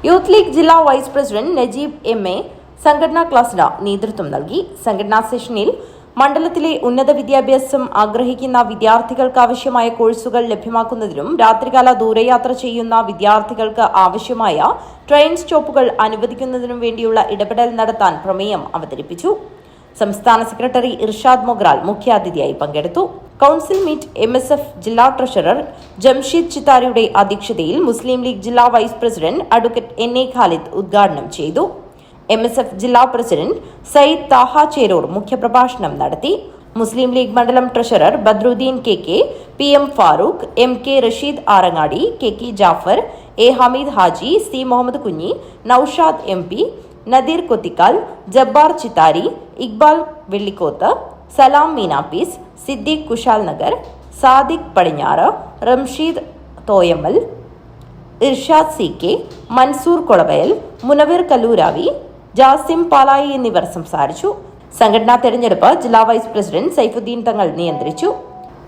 യൂത്ത് ലീഗ് ജില്ലാ വൈസ് പ്രസിഡന്റ് നജീബ് MA സംഘടനാ ക്ലാസിന് നേതൃത്വം നൽകി. സംഘടനാ സെഷനിൽ മണ്ഡലത്തിലെ ഉന്നത വിദ്യാഭ്യാസം ആഗ്രഹിക്കുന്ന വിദ്യാർത്ഥികൾക്ക് ആവശ്യമായ കോഴ്സുകൾ ലഭ്യമാക്കുന്നതിനും രാത്രികാല ദൂരയാത്ര ചെയ്യുന്ന വിദ്യാർത്ഥികൾക്ക് ആവശ്യമായ ട്രെയിൻ സ്റ്റോപ്പുകൾ അനുവദിക്കുന്നതിനും വേണ്ടിയുള്ള ഇടപെടൽ നടത്താൻ പ്രമേയം അവതരിപ്പിച്ചു. സംസ്ഥാന സെക്രട്ടറി ഇർഷാദ് മൊഗ്രാൽ മുഖ്യാതിഥിയായി പങ്കെടുത്തു. കൌൺസിൽ മീറ്റ് MSF ജില്ലാ ട്രഷറർ ജംഷീദ് ചിത്താരിയുടെ അധ്യക്ഷതയിൽ മുസ്ലിം ലീഗ് ജില്ലാ vice president advocate NA Khalid ഉദ്ഘാടനം ചെയ്തു. MSF ജില്ലാ പ്രസിഡന്റ് സയ്യിദ് താഹ ചേരൂർ മുഖ്യപ്രഭാഷണം നടത്തി. മുസ്ലിം ലീഗ് മണ്ഡലം treasurer Badruddin KK, PM Farooq, MK Rasheed Arangadi, KK Jafar, A Hameed Haji, C Muhammad Kunhi, Noushad MP, Nadir Kothikkal, Jabbar Chithari, Iqbal Vellikoth, സലാം മീനാപ്പീസ്, സിദ്ദീഖ് കുശാൽ നഗർ, സാദിഖ് പടിഞ്ഞാറ്, റംഷീദ് തോയമ്മൽ, ഇർഷാദ് CK, മൻസൂർ കൊളവയൽ, മുനവീർ കല്ലൂരാവി, ജാസിം പാലായി എന്നിവർ സംസാരിച്ചു. സംഘടനാ തെരഞ്ഞെടുപ്പ് ജില്ലാ വൈസ് പ്രസിഡന്റ് സൈഫുദ്ദീൻ തങ്ങൾ നിയന്ത്രിച്ചു.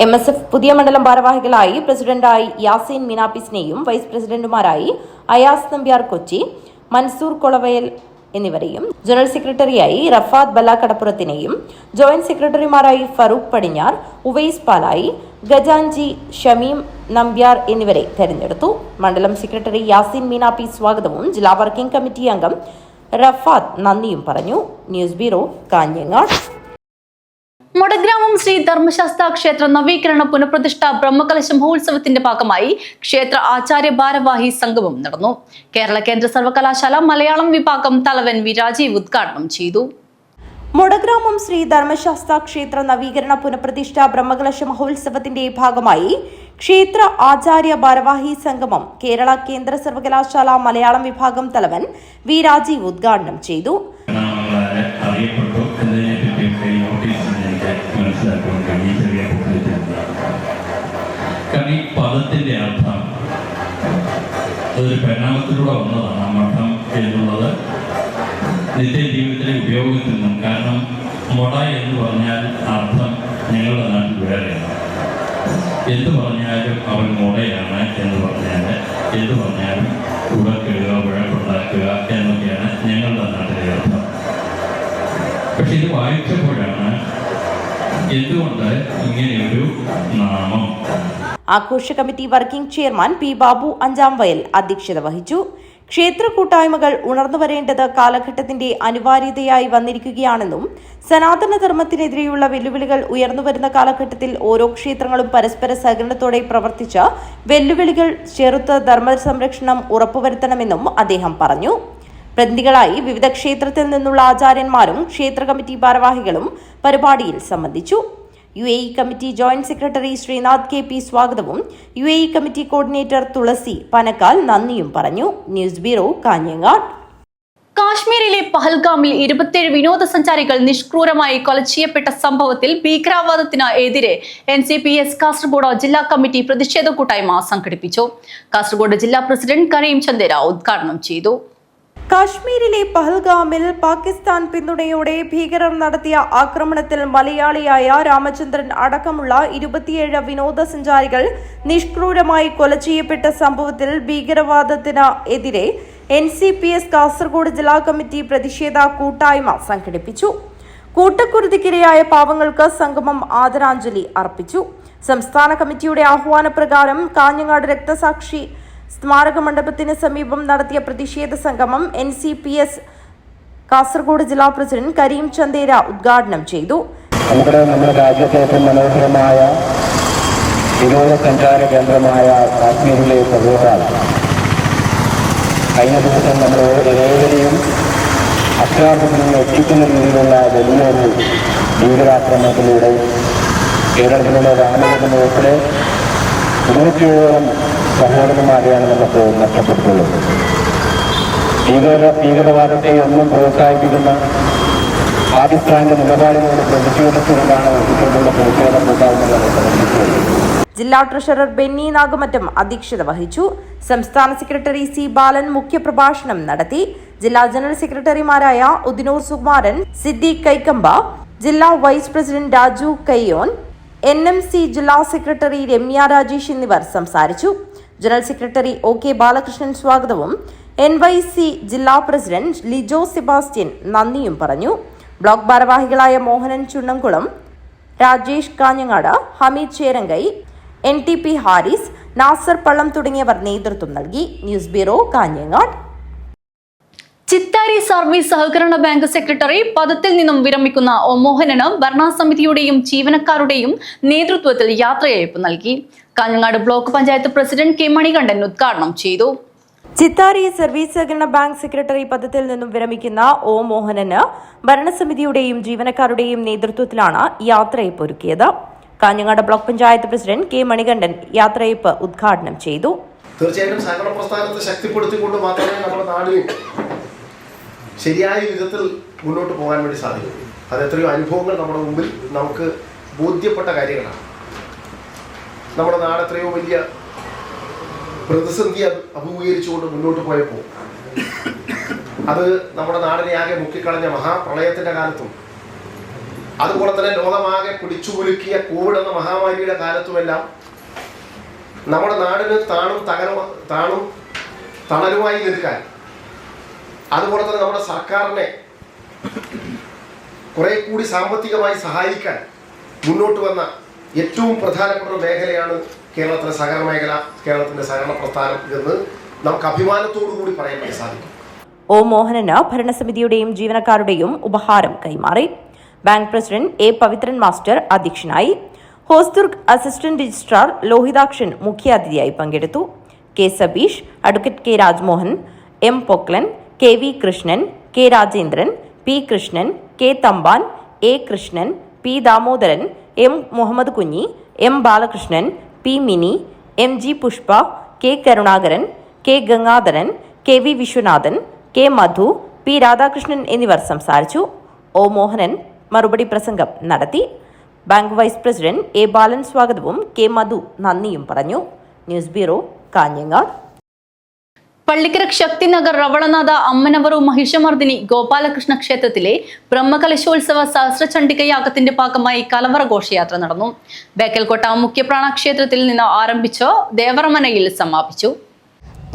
MSF പുതിയ മണ്ഡലം ഭാരവാഹികളായി പ്രസിഡന്റായി യാസീൻ മീനാപ്പീസിനെയും വൈസ് പ്രസിഡന്റുമാരായി അയാസ് നമ്പ്യാർ കൊച്ചി, മൻസൂർ കൊളവയൽ എന്നിവരെയും, ജനറൽ സെക്രട്ടറിയായി റഫാദ് ബല്ലാക്കടപ്പുറത്തിനെയും, ജോയിന്റ് സെക്രട്ടറിമാരായി ഫറൂഖ് പടിഞ്ഞാർ, ഉവൈസ് പാലായി, ഗജാൻജി, ഷമീം നമ്പ്യാർ എന്നിവരെ തെരഞ്ഞെടുത്തു. മണ്ഡലം സെക്രട്ടറി യാസീൻ മീനാപ്പി സ്വാഗതവും ജില്ലാ വർക്കിംഗ് കമ്മിറ്റി അംഗം റഫാദ് നന്ദിയും പറഞ്ഞു. News bureau, Kanhangad. മൊടഗ്രാമം ശ്രീ ധർമ്മശാസ്ത്ര ക്ഷേത്ര നവീകരണ പുനഃപ്രതിഷ്ഠ ബ്രഹ്മകലശ മഹോത്സവത്തിന്റെ ഭാഗമായി ക്ഷേത്ര ആചാര്യ ഭാരവാഹി സംഗമം നടന്നു. കേരള കേന്ദ്ര സർവകലാശാല മലയാളം വിഭാഗം തലവൻ വി രാജീവ് ഉദ്ഘാടനം ചെയ്തു. മൊടഗ്രാമം ശ്രീ ധർമ്മശാസ്ത്ര ക്ഷേത്ര നവീകരണ പുനഃപ്രതിഷ്ഠ ബ്രഹ്മകലശ മഹോത്സവത്തിന്റെ ഭാഗമായി ക്ഷേത്ര ആചാര്യ ഭാരവാഹി സംഗമം കേരള കേന്ദ്ര സർവകലാശാല മലയാളം വിഭാഗം തലവൻ വി രാജീവ് ഉദ്ഘാടനം ചെയ്തു. കാരണം ഈ പദത്തിന്റെ അർത്ഥം അതൊരു പരിണാമത്തിലൂടെ വന്നതാണ്. മഠം എന്നുള്ളത് പ്രയോഗത്തിൽ നിന്നും, കാരണം മുട എന്ന് പറഞ്ഞാൽ അർത്ഥം ഞങ്ങളുടെ നാട്ടിൽ വേറെയാണ്. എന്ത് പറഞ്ഞാലും അവൻ മുടയാണ് എന്ന് പറഞ്ഞാൽ എന്ത് പറഞ്ഞാലും ഉടക്കിടുക, വഴക്കുണ്ടാക്കുക എന്നൊക്കെയാണ് ഞങ്ങളുടെ നാട്ടിലെ അർത്ഥം. പക്ഷെ ഇത് വായിച്ചപ്പോഴാണ് എന്തുകൊണ്ട് ഇങ്ങനെയൊരു നാമം. ആഘോഷ committee working chairman P Babu അഞ്ചാം വയൽ അധ്യക്ഷത വഹിച്ചു. ക്ഷേത്ര കൂട്ടായ്മകൾ ഉണർന്നുവരേണ്ടത് കാലഘട്ടത്തിന്റെ അനിവാര്യതയായി വന്നിരിക്കുകയാണെന്നും സനാതന ധർമ്മത്തിനെതിരെയുള്ള വെല്ലുവിളികൾ ഉയർന്നുവരുന്ന കാലഘട്ടത്തിൽ ഓരോ ക്ഷേത്രങ്ങളും പരസ്പര സഹകരണത്തോടെ പ്രവർത്തിച്ച് വെല്ലുവിളികൾ ചെറുത്ത് ധർമ്മ സംരക്ഷണം ഉറപ്പുവരുത്തണമെന്നും അദ്ദേഹം പറഞ്ഞു. പ്രതിനിധികളായി വിവിധ ക്ഷേത്രത്തിൽ നിന്നുള്ള ആചാര്യന്മാരും ക്ഷേത്ര കമ്മിറ്റി ഭാരവാഹികളും പരിപാടിയിൽ സംബന്ധിച്ചു. UAE committee joint secretary Sreenath KP സ്വാഗതവും UAE committee coordinator Thulasi Panakkal നന്ദിയും പറഞ്ഞു. News bureau, Kanhangad. കാശ്മീരിലെ പഹൽഗാമിൽ 27 വിനോദസഞ്ചാരികൾ നിഷ്ക്രൂരമായി കൊല ചെയ്യപ്പെട്ട സംഭവത്തിൽ ഭീകരവാദത്തിന് എതിരെ NCPS കാസർഗോഡ് ജില്ലാ കമ്മിറ്റി പ്രതിഷേധ കൂട്ടായ്മ സംഘടിപ്പിച്ചു. കാസർഗോഡ് ജില്ലാ പ്രസിഡന്റ് കരീം ചന്ദേര ഉദ്ഘാടനം ചെയ്തു. കാശ്മീരിലെ പഹൽഗാമിൽ പാകിസ്ഥാൻ പിന്തുണയോടെ ഭീകരർ നടത്തിയ ആക്രമണത്തിൽ മലയാളിയായ രാമചന്ദ്രൻ അടക്കമുള്ള 27 വിനോദസഞ്ചാരികൾ നിഷ്ക്രൂരമായി കൊല ചെയ്യപ്പെട്ട സംഭവത്തിൽ ഭീകരവാദത്തിന് എതിരെ NCPS കാസർഗോഡ് ജില്ലാ കമ്മിറ്റി പ്രതിഷേധ കൂട്ടായ്മ സംഘടിപ്പിച്ചു. കൂട്ടക്കുരുതിക്കിരയായ പാവങ്ങൾക്ക് സംഗമം ആദരാഞ്ജലി അർപ്പിച്ചു. സംസ്ഥാന കമ്മിറ്റിയുടെ ആഹ്വാനപ്രകാരം കാഞ്ഞങ്ങാട് രക്തസാക്ഷി സ്മാരക മണ്ഡപത്തിന് സമീപം നടത്തിയ പ്രതിഷേധ സംഗമം NCPS കാസർഗോഡ് ജില്ലാ പ്രസിഡന്റ് കരീം ചന്ദേര ഉദ്ഘാടനം ചെയ്തു. നമ്മുടെ രാജ്യത്തെ ഏറ്റവും മനോഹരമായ വിനോദസഞ്ചാര കേന്ദ്രമായ കാശ്മീരിലെ പ്രദേശാൽ കഴിഞ്ഞ ദിവസം നമ്മൾ ഏവരെയും അക്ഷരാർത്ഥത്തിൽ നിന്ന് എത്തിക്കുന്ന രീതിയിലുള്ള വലിയൊരു ഭീകരാക്രമണത്തിലൂടെ കേരളത്തിലുള്ള രാമചന്ദ്രൻ ഉൾപ്പെടെ 27 സഹോദരന്മാരെയാണ് നമുക്ക് നഷ്ടപ്പെട്ടുള്ളത്. ഭീകരവാദത്തെ ഒന്നും പ്രോത്സാഹിപ്പിക്കുന്ന പാകിസ്ഥാന്റെ നിലപാടിനോട് പ്രതിഷേധിച്ചുകൊണ്ടാണ് ഇത്തരത്തിലുള്ള പ്രതിഷേധം ഉണ്ടാകുന്നത്. ജില്ലാ ട്രഷറർ ബെന്നി നാഗമറ്റം അധ്യക്ഷത വഹിച്ചു. സംസ്ഥാന സെക്രട്ടറി C ബാലൻ മുഖ്യപ്രഭാഷണം നടത്തി. ജില്ലാ ജനറൽ സെക്രട്ടറിമാരായ ഉദിനൂർ സുകുമാരൻ, സിദ്ദീഖ് കൈക്കമ്പ, ജില്ലാ വൈസ് പ്രസിഡന്റ് രാജു കയ്യോൻ, NMC ജില്ലാ സെക്രട്ടറി രമ്യ രാജേഷ് എന്നിവർ സംസാരിച്ചു. ജനറൽ സെക്രട്ടറി OK ബാലകൃഷ്ണൻ സ്വാഗതവും NYC ജില്ലാ പ്രസിഡന്റ് ലിജോ സെബാസ്റ്റ്യൻ നന്ദിയും പറഞ്ഞു. ബ്ലോക്ക് ഭാരവാഹികളായ മോഹനൻ ചുണ്ണംകുളം, രാജേഷ് കാഞ്ഞങ്ങാട്, ഹമീദ് ചേരങ്കൈ, NTP ഹാരിസ്, നാസർ പള്ളം തുടങ്ങിയവർ നേതൃത്വം നൽകി. News bureau, Kanhangad. Chithari service സഹകരണ ബാങ്ക് സെക്രട്ടറി പദത്തിൽ നിന്നും വിരമിക്കുന്ന ഒ മോഹനന് ഭരണസമിതിയുടെയും ജീവനക്കാരുടെയും നേതൃത്വത്തിൽ യാത്രയയപ്പ് നൽകി. Kanhangad block panchayat president K Manikandan ഉദ്ഘാടനം ചെയ്തു. ചിത്താരി സർവീസ് സഹകരണ ബാങ്ക് സെക്രട്ടറി പദത്തിൽ നിന്നും വിരമിക്കുന്ന ഒ മോഹനന് ഭരണസമിതിയുടെയും ജീവനക്കാരുടെയും നേതൃത്വത്തിലാണ് യാത്രയയപ്പ് ഒരുക്കിയത്. Kanhangad block panchayat president K Manikandan യാത്രയയപ്പ് ഉദ്ഘാടനം ചെയ്തു. തീർച്ചയായിട്ടും സഹകരണ പ്രസ്ഥാനത്തെ ശക്തിപ്പെടുത്തിക്കൊണ്ട് മാത്രമേ നമ്മുടെ നാടിന് ശരിയായ വിധത്തിൽ മുന്നോട്ട് പോകാൻ വേണ്ടി സാധിക്കും. അത് എത്രയോ അനുഭവങ്ങൾ നമ്മുടെ മുമ്പിൽ നമുക്ക് ബോധ്യപ്പെട്ട കാര്യങ്ങളാണ്. നമ്മുടെ നാട് എത്രയോ വലിയ പ്രതിസന്ധി അഭിമുഖീകരിച്ചുകൊണ്ട് മുന്നോട്ട് പോയപ്പോൾ അത് നമ്മുടെ നാടിനെ ആകെ മുക്കിക്കളഞ്ഞ മഹാപ്രളയത്തിൻ്റെ കാലത്തും അതുപോലെ തന്നെ ലോകമാകെ പിടിച്ചുകുലുക്കിയ കോവിഡ് എന്ന മഹാമാരിയുടെ കാലത്തുമെല്ലാം നമ്മുടെ നാടിന് താണും തണലുമായി നിൽക്കാൻ, അതുപോലെ തന്നെ നമ്മുടെ സർക്കാരിനെ കുറെ കൂടി സാമ്പത്തികമായി സഹായിക്കാൻ മുന്നോട്ട് വന്ന ഏറ്റവും പ്രധാനപ്പെട്ട ഒരു മേഖലയാണ് കേരളത്തിലെ സഹകരണ മേഖല, കേരളത്തിന്റെ സഹകരണ പ്രസ്ഥാനം എന്ന് നമുക്ക് അഭിമാനത്തോടു കൂടി പറയാൻ വേണ്ടി സാധിക്കും. ഒ മോഹനന് ഭരണസമിതിയുടെയും ജീവനക്കാരുടെയും ഉപഹാരം കൈമാറി. Bank president A Pavithran master അധ്യക്ഷനായി. ഹോസ്ദുർഗ് അസിസ്റ്റന്റ് രജിസ്ട്രാർ ലോഹിതാക്ഷൻ മുഖ്യാതിഥിയായി പങ്കെടുത്തു. K Sabeesh, advocate K Rajmohan, M Poklan, KV Krishnan, K Rajendran, P Krishnan, K Thampan, A Krishnan, P Damodaran, M Muhammad Kunhi, M Balakrishnan, P Mini, MG Pushpa, K Karunakaran, K Gangadharan, KV Viswanathan, K Madhu, P Radhakrishnan എന്നിവർ സംസാരിച്ചു. ഒ മോഹനൻ മറുപടി പ്രസംഗം നടത്തി. Bank vice president A Balan സ്വാഗതവും K മധു നന്ദിയും പറഞ്ഞു. News bureau, Kanhangad. പള്ളിക്കര ശക്തിനഗർ റവളനാഥ അമ്മനവറു മഹിഷമർദിനി ഗോപാലകൃഷ്ണ ക്ഷേത്രത്തിലെ ബ്രഹ്മകലശോത്സവ സഹസ്രചണ്ഡികയാഗത്തിന്റെ ഭാഗമായി കലവറ ഘോഷയാത്ര നടന്നു. ബേക്കൽകോട്ട മുഖ്യപ്രാണ ക്ഷേത്രത്തിൽ നിന്ന് ആരംഭിച്ച് ദേവറമനയിൽ സമാപിച്ചു.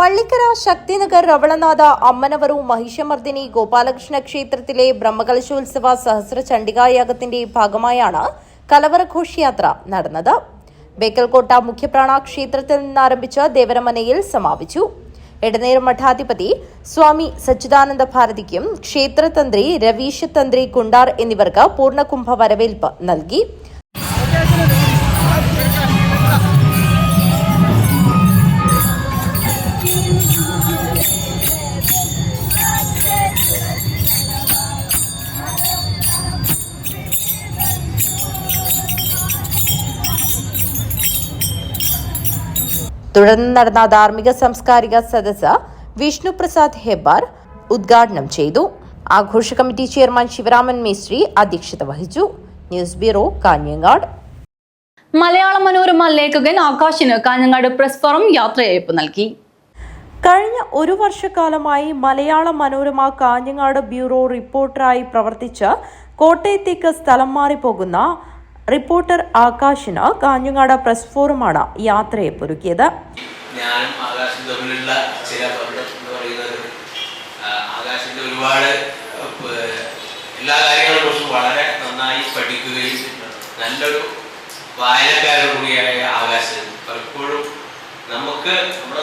പള്ളിക്കര ശക്തിനഗർ റവളനാഥ അമ്മനവറു മഹിഷമർദിനി ഗോപാലകൃഷ്ണ ക്ഷേത്രത്തിലെ ബ്രഹ്മകലശോത്സവ സഹസ്രചണ്ഡികായാഗത്തിന്റെ ഭാഗമായാണ് കലവറ ഘോഷയാത്ര നടന്നത്. ബേക്കൽകോട്ട മുഖ്യപ്രാണ ക്ഷേത്രത്തിൽ നിന്നാരംഭിച്ച് ദേവരമനയിൽ സമാപിച്ചു. എടനേരം മഠാധിപതി സ്വാമി സച്ചിദാനന്ദ ഭാരതിക്കും ക്ഷേത്രതന്ത്രി രവീശ തന്ത്രി കുണ്ടാർ എന്നിവർക്ക് പൂർണ്ണകുംഭ വരവേൽപ്പ് നൽകി. തുടർന്ന് നടന്ന ധാർമ്മിക സാംസ്കാരിക സദസ്സ് വിഷ്ണു പ്രസാദ് ഹെബ്ബാർ ഉദ്ഘാടനം ചെയ്തു. ആഘോഷ കമ്മിറ്റി ചെയർമാൻ ശിവരാമൻ മേസ്ത്രി അധ്യക്ഷത വഹിച്ചു. News bureau, Kanhangad. മലയാള മനോരമ ലേഖകൻ ആകാശിന് കാഞ്ഞങ്ങാട് പ്രസ് ഫോറം യാത്രയയപ്പ് നൽകി. കഴിഞ്ഞ ഒരു വർഷക്കാലമായി മലയാള മനോരമ കാഞ്ഞങ്ങാട് ബ്യൂറോ റിപ്പോർട്ടറായി പ്രവർത്തിച്ച് കോട്ടയത്തേക്ക് സ്ഥലം മാറിപ്പോകുന്ന റിപ്പോർട്ടർ ആകാശിന് കാഞ്ഞങ്ങാട് പ്രസ് ഫോറമാണ് യാത്രയപ്പൊരുക്കിയത്. ഞാനും ആകാശും തമ്മിലുള്ള ചില ബന്ധം എന്ന് പറയുന്നത് ആകാശിന്റെ ഒരുപാട് എല്ലാ കാര്യങ്ങളെക്കുറിച്ചും വളരെ നന്നായി പഠിക്കുകയും നല്ലൊരു വായനക്കാരൻ കൂടിയായ ആകാശ് പലപ്പോഴും നമ്മളെ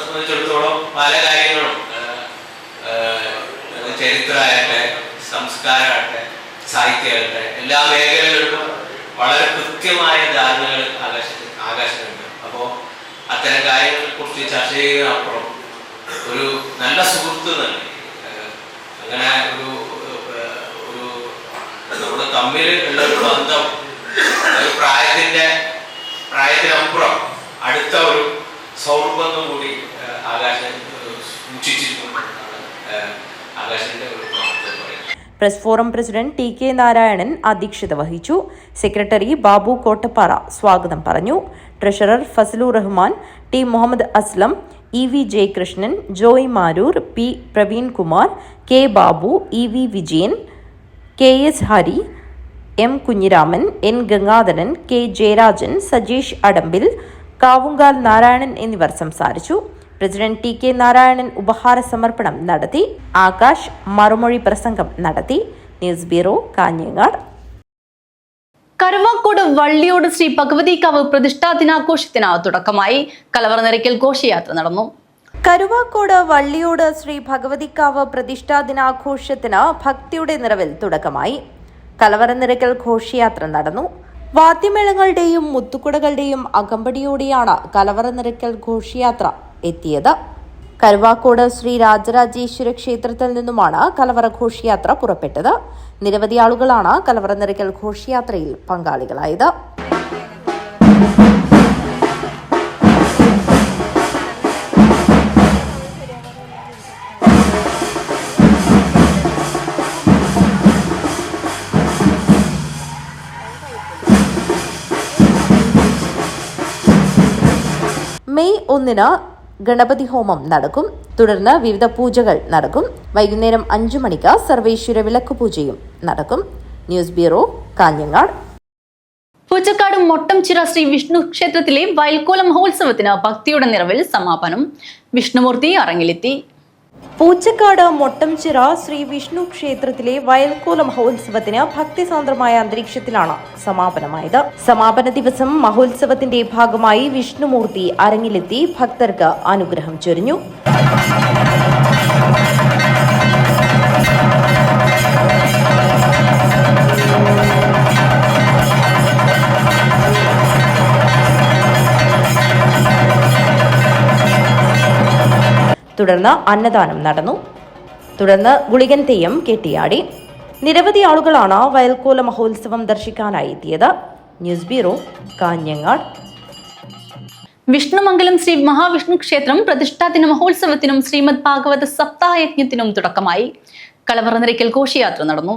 സംബന്ധിച്ചിടത്തോളം പല കാര്യങ്ങളും ചരിത്രമാകട്ടെ, സംസ്കാരമാകട്ടെ, സാഹിത്യമാകട്ടെ, എല്ലാ മേഖലകളിലും വളരെ കൃത്യമായ ധാരണകൾ ആകാശത്തിനുണ്ട്. അപ്പോൾ അത്തരം കാര്യങ്ങളെ കുറിച്ച് ചർച്ച ചെയ്യുന്നതിനപ്പുറം ഒരു നല്ല സുഹൃത്ത് തന്നെ, അങ്ങനെ ഒരു നമ്മുടെ തമ്മിൽ ഉള്ള ഒരു ബന്ധം ഒരു പ്രായത്തിനപ്പുറം അടുത്ത ഒരു സൗഹൃദം കൂടി ആകാശം സൂക്ഷിച്ചിട്ടുണ്ടെന്നാണ് ആകാശത്തിന്റെ ഒരു മഹത്വം പറയുന്നത്. Press forum president T K Narayanan അധ്യക്ഷത വഹിച്ചു. സെക്രട്ടറി ബാബു കോട്ടപ്പാറ സ്വാഗതം പറഞ്ഞു. Treasurer Fazalur Rahman, T Muhammad Aslam, E V Jayakrishnan, Joy Maroor, P Praveenkumar, K Babu, E V Vijayan, K S Hari, M Kunhiraman, N Gangadharan, K Jayarajan, Sajeesh Adambil, Kavungal Narayanan എന്നിവർ സംസാരിച്ചു. പ്രസിഡന്റ് ടി കെ നാരായണൻ ഉപഹാര സമർപ്പണം നടത്തി. ആകാശ് മറുമൊഴി പ്രസംഗം നടത്തി. News bureau, Kanhangad. കരുവാക്കോട് വള്ളിയോട് ശ്രീ ഭഗവതിക്കാവ് പ്രതിഷ്ഠാ ദിനാഘോഷത്തിന് തുടക്കമായി. കലവറ നിറയ്ക്കൽ ഘോഷയാത്ര നടന്നു. കരുവാക്കോട് വള്ളിയോട് ശ്രീ ഭഗവതിക്കാവ് പ്രതിഷ്ഠാ ദിനാഘോഷത്തിന് ഭക്തിയുടെ നിറവിൽ തുടക്കമായി. കലവറ നിറയ്ക്കൽ ഘോഷയാത്ര നടന്നു. വാദ്യമേളങ്ങളുടെയും മുത്തുകുടകളുടെയും അകമ്പടിയോടെയാണ് കലവറ നിറയ്ക്കൽ ഘോഷയാത്ര എത്തിയത്. കരുവാക്കോട് ശ്രീ രാജരാജേശ്വര ക്ഷേത്രത്തിൽ നിന്നുമാണ് കലവറ ഘോഷയാത്ര പുറപ്പെട്ടത്. നിരവധി ആളുകളാണ് കലവറ നിറയ്ക്കൽ ഘോഷയാത്രയിൽ പങ്കാളികളായത്. മെയ് 1 ഗണപതി ഹോമം നടക്കും. തുടർന്ന് വിവിധ പൂജകൾ നടക്കും. വൈകുന്നേരം 5 മണിക്ക് സർവേശ്വര വിളക്കുപൂജയും നടക്കും. News bureau, Kanhangad. പൂച്ചക്കാട് മൊട്ടംചിറ ശ്രീ വിഷ്ണു ക്ഷേത്രത്തിലെ വയൽക്കോല മഹോത്സവത്തിന് ഭക്തിയുടെ നിറവിൽ സമാപനം. വിഷ്ണുമൂർത്തി അരങ്ങിലെത്തി. പൂച്ചക്കാട് മൊട്ടംചിറ ശ്രീ വിഷ്ണു ക്ഷേത്രത്തിലെ വയൽക്കോല മഹോത്സവത്തിന് ഭക്തിസാന്ദ്രമായ അന്തരീക്ഷത്തിലാണ് സമാപനമായത്. സമാപന ദിവസം മഹോത്സവത്തിന്റെ ഭാഗമായി വിഷ്ണുമൂർത്തി അരങ്ങിലെത്തി ഭക്തർക്ക് അനുഗ്രഹം ചൊരിഞ്ഞു. തുടർന്ന് അന്നദാനം നടന്നു. തുടർന്ന് ഗുളികൻ തെയ്യം കെട്ടിയാടി. നിരവധി ആളുകളാണ് വയൽക്കോല മഹോത്സവം ദർശിക്കാനായി എത്തിയത്. News bureau, Kanhangad. വിഷ്ണുമംഗലം ശ്രീ മഹാവിഷ്ണു ക്ഷേത്രം പ്രതിഷ്ഠാദിന മഹോത്സവത്തിനും ശ്രീമദ് ഭാഗവത സപ്താഹയജ്ഞത്തിനും തുടക്കമായി. കലവറ നിറയ്ക്കൽ ഘോഷയാത്ര നടന്നു.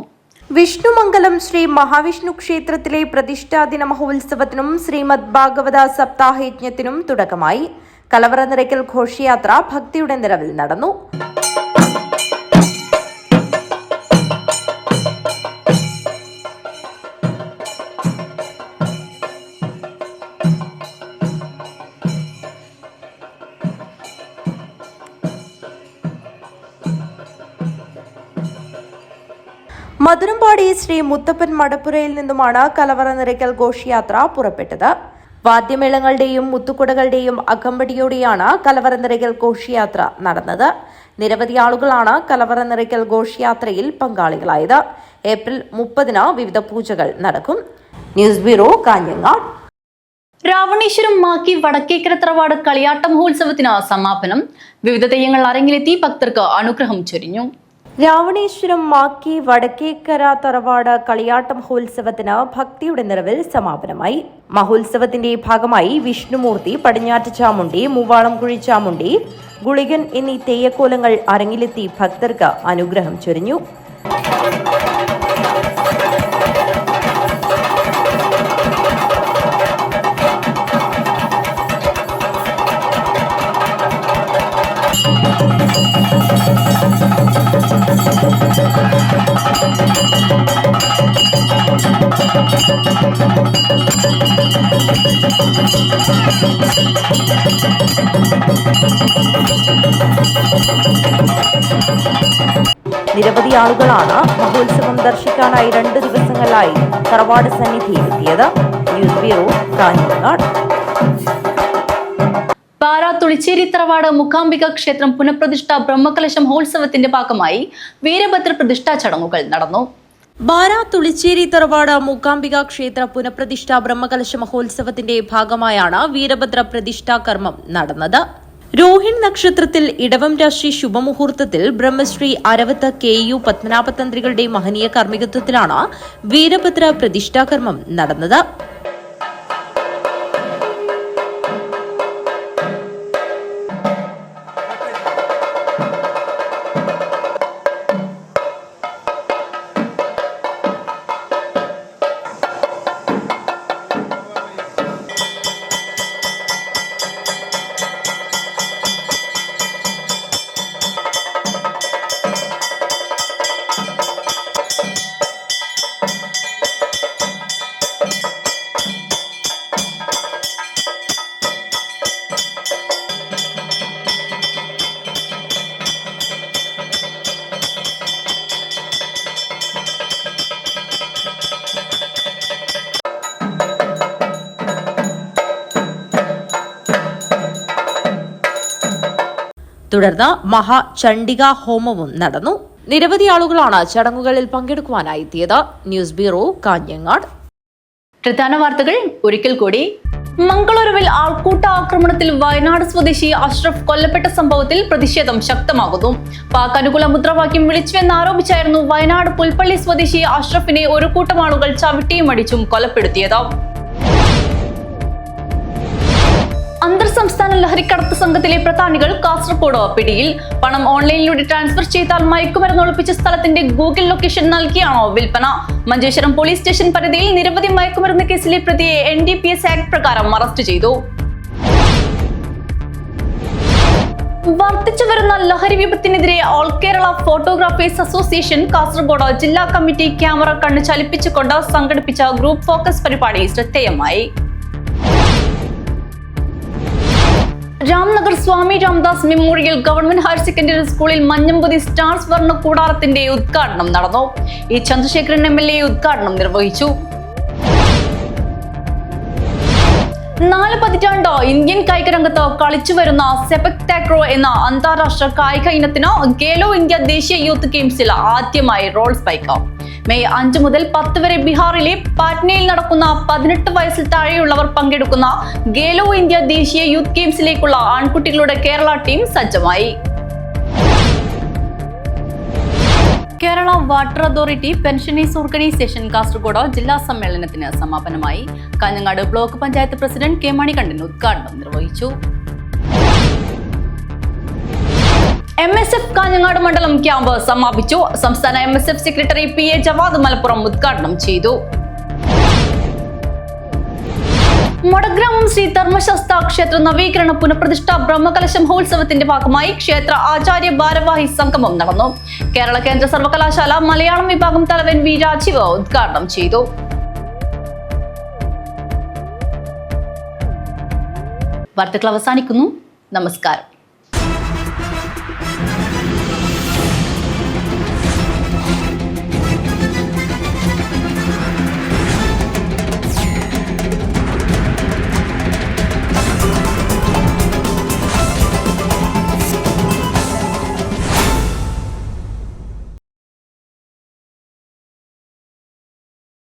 വിഷ്ണുമംഗലം ശ്രീ മഹാവിഷ്ണു ക്ഷേത്രത്തിലെ പ്രതിഷ്ഠാദിന മഹോത്സവത്തിനും ശ്രീമദ് ഭാഗവത സപ്താഹയജ്ഞത്തിനും തുടക്കമായി. കലവറ നിറയ്ക്കൽ ഘോഷയാത്ര ഭക്തിയുടെ നിറവിൽ നടന്നു. മധുരംപാടി ശ്രീ മുത്തപ്പൻ മടപ്പുരയിൽ നിന്നുമാണ് കലവറ നിറയ്ക്കൽ ഘോഷയാത്ര പുറപ്പെട്ടത്. വാദ്യമേളങ്ങളുടെയും മുത്തുകുടകളുടെയും അകമ്പടിയോടെയാണ് കലവറ നിറയ്ക്കൽ ഘോഷയാത്ര നടന്നത്. നിരവധി ആളുകളാണ് കലവറ നിറയ്ക്കൽ ഘോഷയാത്രയിൽ പങ്കാളികളായത്. ഏപ്രിൽ 30-ന് വിവിധ പൂജകൾ നടക്കും. News bureau, Kanhangad. രാവണേശ്വരം മാക്കി വടക്കേക്കര തറവാട് കളിയാട്ട മഹോത്സവത്തിന് സമാപനം. വിവിധ തെയ്യങ്ങൾ അരങ്ങിലെത്തി ഭക്തർക്ക് അനുഗ്രഹം ചൊരിഞ്ഞു. രാവണേശ്വരം മാക്കി വടക്കേക്കര തറവാട് കളിയാട്ട മഹോത്സവത്തിന് ഭക്തിയുടെ നിറവിൽ സമാപനമായി. മഹോത്സവത്തിന്റെ ഭാഗമായി വിഷ്ണുമൂർത്തി, പടിഞ്ഞാറ്റ് ചാമുണ്ടി, മൂവാളംകുഴി ചാമുണ്ടി, ഗുളികൻ എന്നീ തെയ്യക്കോലങ്ങൾ അരങ്ങിലെത്തി ഭക്തർക്ക് അനുഗ്രഹം ചൊരിഞ്ഞു. നിരവധി ആളുകളാണ് മഹോത്സവം ദർശിക്കാനായി 2 ദിവസങ്ങളിലായി തറവാട് സന്നിധിയിലെത്തിയത്. News bureau, Kanhangad. പാറ തുളിച്ചേരി തറവാട് മൂകാംബിക ക്ഷേത്രം പുനഃപ്രതിഷ്ഠ ബ്രഹ്മകലശ മഹോത്സവത്തിന്റെ ഭാഗമായി വീരഭദ്ര പ്രതിഷ്ഠാ ചടങ്ങുകൾ നടന്നു. ബാര തുളിച്ചേരി തറവാട് മൂകാംബിക ക്ഷേത്ര പുനഃപ്രതിഷ്ഠ ബ്രഹ്മകലശ മഹോത്സവത്തിന്റെ ഭാഗമായാണ് വീരഭദ്ര പ്രതിഷ്ഠാ കർമ്മം നടന്നത്. രോഹിണി നക്ഷത്രത്തിൽ ഇടവം രാശി ശുഭമുഹൂർത്തത്തിൽ ബ്രഹ്മശ്രീ അരവത്ത് KU പത്മനാഭതന്ത്രികളുടെ മഹനീയ കാർമ്മികത്വത്തിലാണ് വീരഭദ്ര പ്രതിഷ്ഠാകർമ്മം നടന്നത്. തുടർന്ന് മഹാചണ്ഡിക ഹോമവും നടന്നു. നിരവധി ആളുകളാണ് ചടങ്ങുകളിൽ പങ്കെടുക്കുവാനായി എത്തിയത്. News bureau, Kanhangad. പ്രധാന വാർത്തകൾ ഒരിക്കൽ കൂടി. മംഗളൂരുവിൽ ആൾക്കൂട്ട ആക്രമണത്തിൽ വയനാട് സ്വദേശി അഷ്റഫ് കൊല്ലപ്പെട്ട സംഭവത്തിൽ പ്രതിഷേധം ശക്തമാകുന്നു. പാക് അനുകൂല മുദ്രാവാക്യം വിളിച്ചുവെന്നാരോപിച്ചായിരുന്നു വയനാട് പുൽപ്പള്ളി സ്വദേശി അഷ്റഫിനെ ഒരു കൂട്ടം ആളുകൾ ചവിട്ടിയും അടിച്ചും കൊലപ്പെടുത്തിയത്. അന്തർ സംസ്ഥാന ലഹരിക്കടത്ത് സംഘത്തിലെ പ്രധാനികൾ കാസർഗോഡ് പിടിയിൽ. പണം ഓൺലൈനിലൂടെ ട്രാൻസ്ഫർ ചെയ്താൽ മയക്കുമരുന്ന് ഒളിപ്പിച്ച സ്ഥലത്തിന്റെ ഗൂഗിൾ ലൊക്കേഷൻ നൽകിയാണോ വിൽപ്പന? മഞ്ചേശ്വരം പോലീസ് സ്റ്റേഷൻ പരിധിയിൽ നിരവധി മയക്കുമരുന്ന് കേസിലെ പ്രതിയെ NDPS ആക്ട് പ്രകാരം അറസ്റ്റ് ചെയ്തു. വർദ്ധിച്ചു വരുന്ന ലഹരി വിപത്തിനെതിരെ all Kerala photographers association Kasaragod ജില്ലാ കമ്മിറ്റി ക്യാമറ കണ്ണ് ചലിപ്പിച്ചുകൊണ്ട് സംഘടിപ്പിച്ച ഗ്രൂപ്പ് ഫോക്കസ് പരിപാടി ശ്രദ്ധേയമായി. Ramnagar Swami Ramdas memorial government higher secondary സ്കൂളിൽ മഞ്ഞമ്പതി സ്റ്റാർസ് വർണ്ണ കൂടാരത്തിന്റെ ഉദ്ഘാടനം നടന്നു. E. ചന്ദ്രശേഖരൻ MLA ഉദ്ഘാടനം നിർവഹിച്ചു. 4 പതിറ്റാണ്ട് ഇന്ത്യൻ കായിക രംഗത്ത് കളിച്ചു വരുന്ന സെപക് താക്രോ എന്ന അന്താരാഷ്ട്ര കായിക ഇനത്തിന് ഖേലോ ഇന്ത്യ ദേശീയ യൂത്ത് ഗെയിംസിൽ ആദ്യമായി റോൾ സ്പൈക്ക്. മെയ് 5 മുതൽ 10 വരെ ബീഹാറിലെ പാറ്റ്നയിൽ നടക്കുന്ന 18 വയസ്സിൽ താഴെയുള്ളവർ പങ്കെടുക്കുന്ന ഖേലോ ഇന്ത്യ ദേശീയ യൂത്ത് ഗെയിംസിലേക്കുള്ള ആൺകുട്ടികളുടെ കേരള ടീം സജ്ജമായി. Kerala water authority pensioners organisation Kasaragod ജില്ലാ സമ്മേളനത്തിന് സമാപനമായി. Kanhangad block panchayat president K. Manikandan ഉദ്ഘാടനം നിർവഹിച്ചു. MSF കാഞ്ഞങ്ങാട് മണ്ഡലം ക്യാമ്പ് സമാപിച്ചു. സംസ്ഥാന MSF secretary PA Jawad Malappuram ഉദ്ഘാടനം ചെയ്തു. മൊടഗ്രാമം ശ്രീ ധർമ്മശാസ്ത്ര ക്ഷേത്ര നവീകരണ പുനഃപ്രതിഷ്ഠ ബ്രഹ്മകലശ മഹോത്സവത്തിന്റെ ഭാഗമായി ക്ഷേത്ര ആചാര്യ ഭാരവാഹി സംഗമം നടന്നു. കേരള കേന്ദ്ര സർവകലാശാല മലയാളം വിഭാഗം തലവൻ വി രാജീവ് ഉദ്ഘാടനം ചെയ്തു. വാർത്തകൾ അവസാനിക്കുന്നു. നമസ്കാരം.